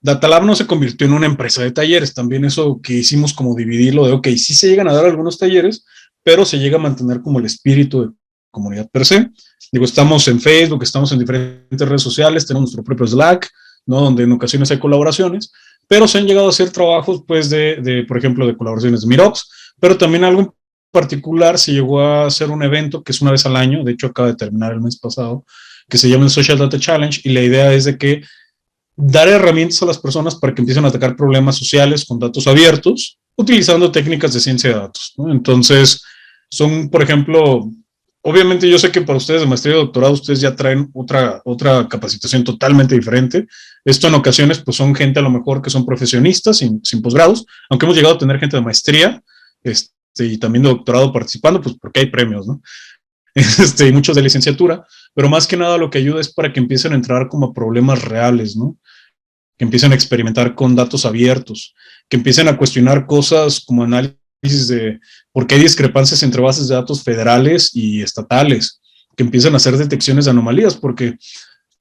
Datalab no se convirtió en una empresa de talleres, también eso que hicimos como dividirlo de, ok, sí se llegan a dar algunos talleres, pero se llega a mantener como el espíritu de comunidad per se. Digo, estamos en Facebook, estamos en diferentes redes sociales, tenemos nuestro propio Slack, ¿no? Donde en ocasiones hay colaboraciones, pero se han llegado a hacer trabajos, pues, por ejemplo, de colaboraciones de meetups, pero también algo en particular se llegó a hacer un evento que es una vez al año, de hecho acaba de terminar el mes pasado, que se llama el Social Data Challenge, y la idea es de que dar herramientas a las personas para que empiecen a atacar problemas sociales con datos abiertos, utilizando técnicas de ciencia de datos, ¿no? Entonces, son, por ejemplo, obviamente yo sé que para ustedes de maestría y doctorado, ustedes ya traen otra capacitación totalmente diferente. Esto en ocasiones, pues son gente a lo mejor que son profesionistas sin posgrados, aunque hemos llegado a tener gente de maestría y también de doctorado participando, pues porque hay premios, ¿no? Y muchos de licenciatura, pero más que nada lo que ayuda es para que empiecen a entrar como a problemas reales, ¿no? Que empiecen a experimentar con datos abiertos, que empiecen a cuestionar cosas como análisis de por qué hay discrepancias entre bases de datos federales y estatales, que empiecen a hacer detecciones de anomalías, porque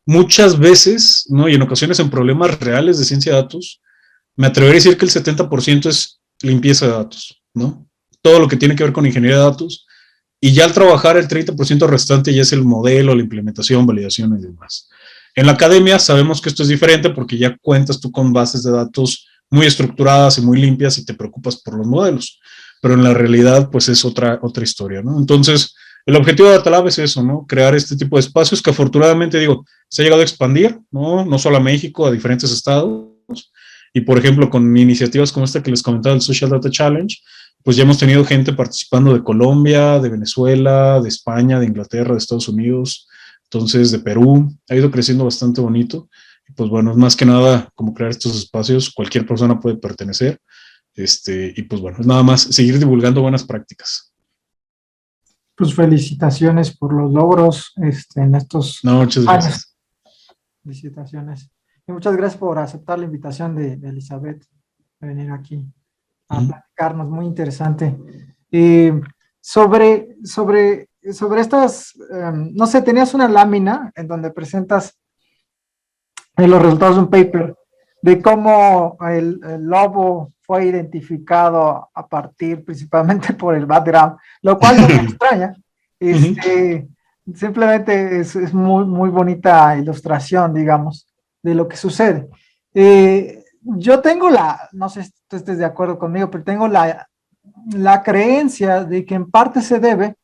muchas veces, ¿no? Y en ocasiones en problemas reales de ciencia de datos, me atrevería a decir que el 70% es limpieza de datos, ¿no? Todo lo que tiene que ver con ingeniería de datos, y ya al trabajar el 30% restante ya es el modelo, la implementación, validación y demás. En la academia sabemos que esto es diferente porque ya cuentas tú con bases de datos muy estructuradas y muy limpias y te preocupas por los modelos, pero en la realidad pues es otra historia, ¿no? Entonces, el objetivo de Datalab es eso, ¿no? Crear este tipo de espacios que afortunadamente, digo, se ha llegado a expandir, ¿no? No solo a México, a diferentes estados, y por ejemplo, con iniciativas como esta que les comentaba, el Social Data Challenge, pues ya hemos tenido gente participando de Colombia, de Venezuela, de España, de Inglaterra, de Estados Unidos, entonces de Perú, ha ido creciendo bastante bonito. Y pues bueno, es más que nada como crear estos espacios, cualquier persona puede pertenecer, y pues bueno, es nada más seguir divulgando buenas prácticas. Pues felicitaciones por los logros en estos No, muchas gracias. años. Felicitaciones. Y muchas gracias por aceptar la invitación de Elizabeth de venir aquí a platicarnos, muy interesante. Sobre estas, no sé, tenías una lámina en donde presentas los resultados de un paper de cómo el lobo fue identificado a partir principalmente por el background, lo cual no me extraña. Simplemente es muy, muy bonita ilustración, digamos, de lo que sucede. Yo tengo no sé si tú estés de acuerdo conmigo, pero tengo la creencia de que en parte se debe,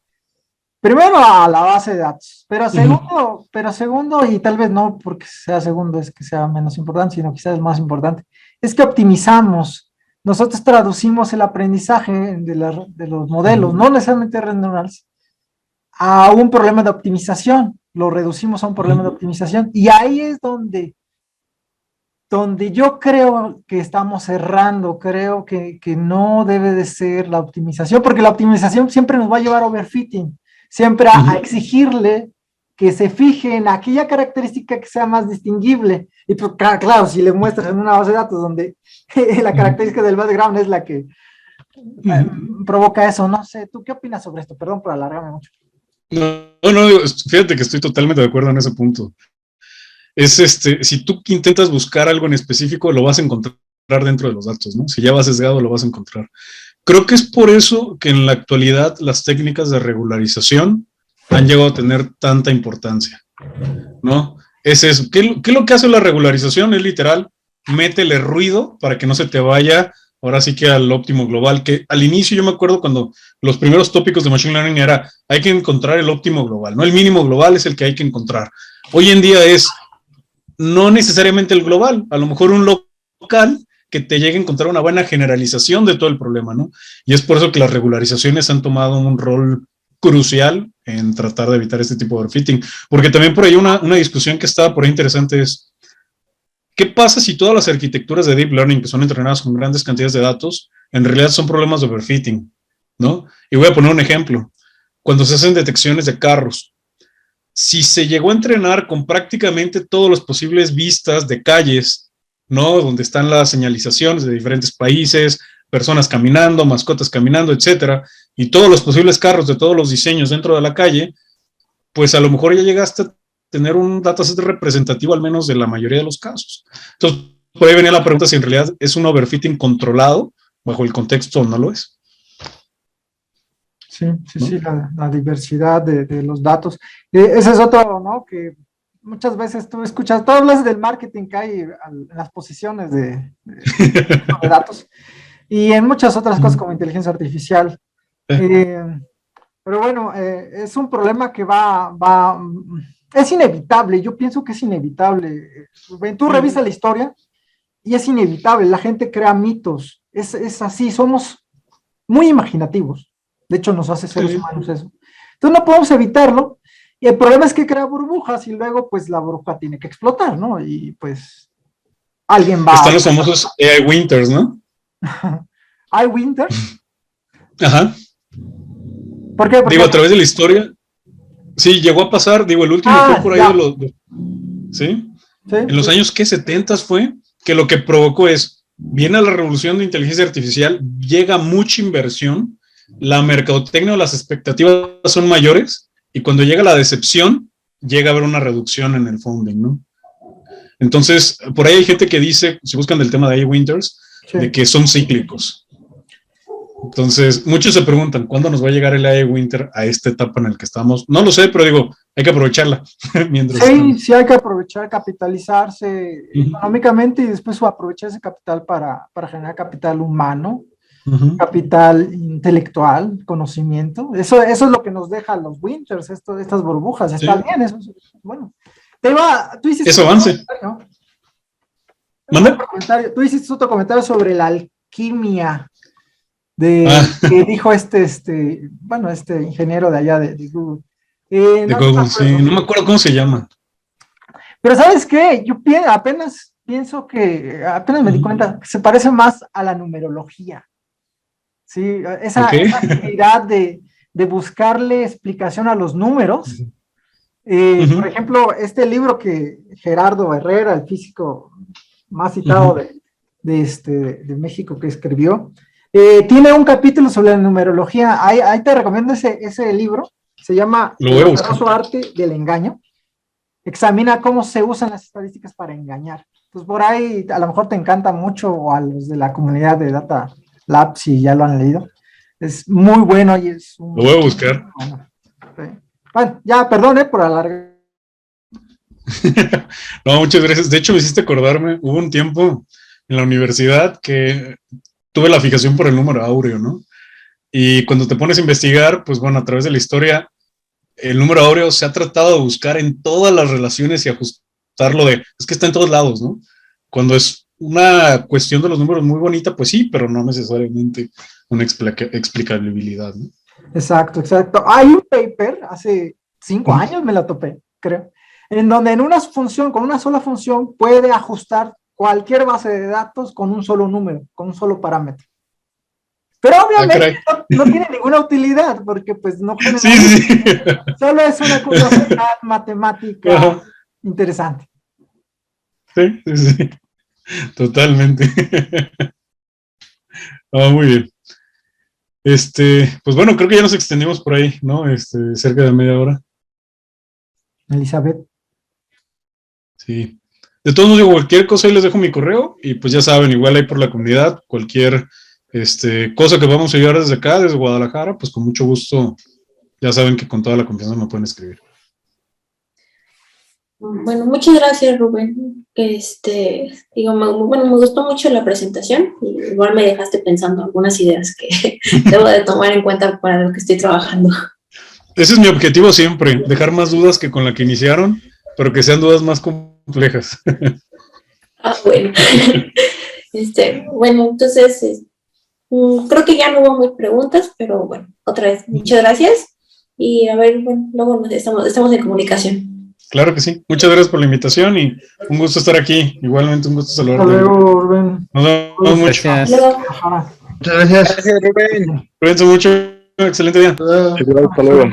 primero a la base de datos, pero segundo, y tal vez no porque sea segundo es que sea menos importante, sino quizás es más importante, es que optimizamos. Nosotros traducimos el aprendizaje de los modelos, no necesariamente redes neuronales, a un problema de optimización, lo reducimos a un problema de optimización, y ahí es donde donde yo creo que estamos errando, creo que no debe de ser la optimización, porque la optimización siempre nos va a llevar a overfitting, siempre a exigirle que se fije en aquella característica que sea más distinguible. Y pues, claro, si le muestras en una base de datos donde la característica del background es la que provoca eso, no sé, ¿tú qué opinas sobre esto? Perdón por alargarme mucho. No, fíjate que estoy totalmente de acuerdo en ese punto. Si tú intentas buscar algo en específico, lo vas a encontrar dentro de los datos, ¿no? Si ya vas sesgado, lo vas a encontrar. Creo que es por eso que en la actualidad las técnicas de regularización han llegado a tener tanta importancia, ¿no? Es eso. ¿Qué es lo que hace la regularización? Es literal, métele ruido para que no se te vaya, ahora sí que al óptimo global, que al inicio yo me acuerdo cuando los primeros tópicos de Machine Learning era, hay que encontrar el óptimo global, ¿no? El mínimo global es el que hay que encontrar. Hoy en día es, no necesariamente el global, a lo mejor un local que te llegue a encontrar una buena generalización de todo el problema, ¿no? Y es por eso que las regularizaciones han tomado un rol crucial en tratar de evitar este tipo de overfitting, porque también por ahí una discusión que estaba por ahí interesante es, ¿qué pasa si todas las arquitecturas de Deep Learning que son entrenadas con grandes cantidades de datos, en realidad son problemas de overfitting, ¿no? Y voy a poner un ejemplo, cuando se hacen detecciones de carros, si se llegó a entrenar con prácticamente todos los posibles vistas de calles, ¿no? Donde están las señalizaciones de diferentes países, personas caminando, mascotas caminando, etcétera, y todos los posibles carros de todos los diseños dentro de la calle, pues a lo mejor ya llegaste a tener un dataset representativo al menos de la mayoría de los casos. Entonces, por ahí venía la pregunta si en realidad es un overfitting controlado bajo el contexto o no lo es. Sí, la diversidad de los datos. Ese es otro, ¿no? Que muchas veces tú escuchas, tú hablas del marketing que hay en las posiciones de datos y en muchas otras cosas como inteligencia artificial. Pero bueno, es un problema que es inevitable, yo pienso que es inevitable. Tú revisas la historia y es inevitable, la gente crea mitos, es así, somos muy imaginativos. De hecho, nos hace seres humanos eso. Entonces no podemos evitarlo. Y el problema es que crea burbujas y luego, pues, la burbuja tiene que explotar, ¿no? Y, pues, alguien va... Están los famosos AI Winters, ¿no? ¿AI Winters? Ajá. ¿Por qué? Digo, a través de la historia, sí, llegó a pasar, digo, el último fue por ahí de los... ¿Sí? En los años, ¿qué? 70 fue, que lo que provocó es, viene la revolución de inteligencia artificial, llega mucha inversión, la mercadotecnia o las expectativas son mayores, y cuando llega la decepción, llega a haber una reducción en el funding, ¿no? Entonces, por ahí hay gente que dice, si buscan del tema de AI Winters, de que son cíclicos. Entonces, muchos se preguntan, ¿cuándo nos va a llegar el AI Winter a esta etapa en la que estamos? No lo sé, pero digo, hay que aprovecharla. Sí, hay que aprovechar, capitalizarse económicamente y después aprovechar ese capital para generar capital humano, capital intelectual, conocimiento. Eso es lo que nos deja los Winters, estas burbujas. Está bien, eso es bueno. Tú hiciste eso avance. Tú hiciste otro comentario sobre la alquimia que dijo este ingeniero de allá de Google. Google, sí, no me acuerdo cómo se llama. Pero ¿sabes qué? Yo apenas me di cuenta que se parece más a la numerología. Sí, esa actividad de buscarle explicación a los números. Por ejemplo, este libro que Gerardo Herrera, el físico más citado de México, que escribió, tiene un capítulo sobre la numerología. Ahí te recomiendo ese libro. Se llama El poderoso arte del engaño. Examina cómo se usan las estadísticas para engañar. Pues por ahí a lo mejor te encanta mucho, o a los de la comunidad de Data Lab, si ya lo han leído. Es muy bueno y es lo voy a buscar. Bueno, ya, perdón, por alargar. No, muchas gracias. De hecho, me hiciste acordarme, hubo un tiempo en la universidad que tuve la fijación por el número áureo, ¿no? Y cuando te pones a investigar, pues bueno, a través de la historia, el número áureo se ha tratado de buscar en todas las relaciones y ajustarlo es que está en todos lados, ¿no? Cuando es una cuestión de los números muy bonita, pues sí, pero no necesariamente una explicabilidad, ¿no? Exacto. Hay un paper, hace 5 años me la topé, creo, en donde con una sola función puede ajustar cualquier base de datos con un solo número, con un solo parámetro. Pero obviamente no tiene ninguna utilidad, porque pues no genera Sí. solo es una curiosidad matemática Ajá. interesante. Sí. Totalmente. Muy bien. Pues bueno, creo que ya nos extendimos por ahí, ¿no? Cerca de media hora. Elizabeth. Sí. De todos modos, digo, cualquier cosa ahí les dejo mi correo y pues ya saben, igual ahí por la comunidad, cualquier cosa que vamos a ayudar desde acá, desde Guadalajara, pues con mucho gusto, ya saben que con toda la confianza me pueden escribir. Bueno, muchas gracias, Rubén. Me gustó mucho la presentación y igual me dejaste pensando algunas ideas que debo de tomar en cuenta para lo que estoy trabajando. Ese es mi objetivo siempre, dejar más dudas que con la que iniciaron, pero que sean dudas más complejas. Bueno. Entonces, creo que ya no hubo más preguntas, pero bueno, otra vez, muchas gracias. Y a ver, bueno, luego estamos en comunicación. Claro que sí. Muchas gracias por la invitación y un gusto estar aquí. Igualmente un gusto Hasta saludarte. luego, Rubén. Nos vemos mucho. Gracias. Luego. Ajá. Muchas gracias. Gracias, Rubén. Cuídense mucho. Excelente día. Hasta luego. Hasta luego.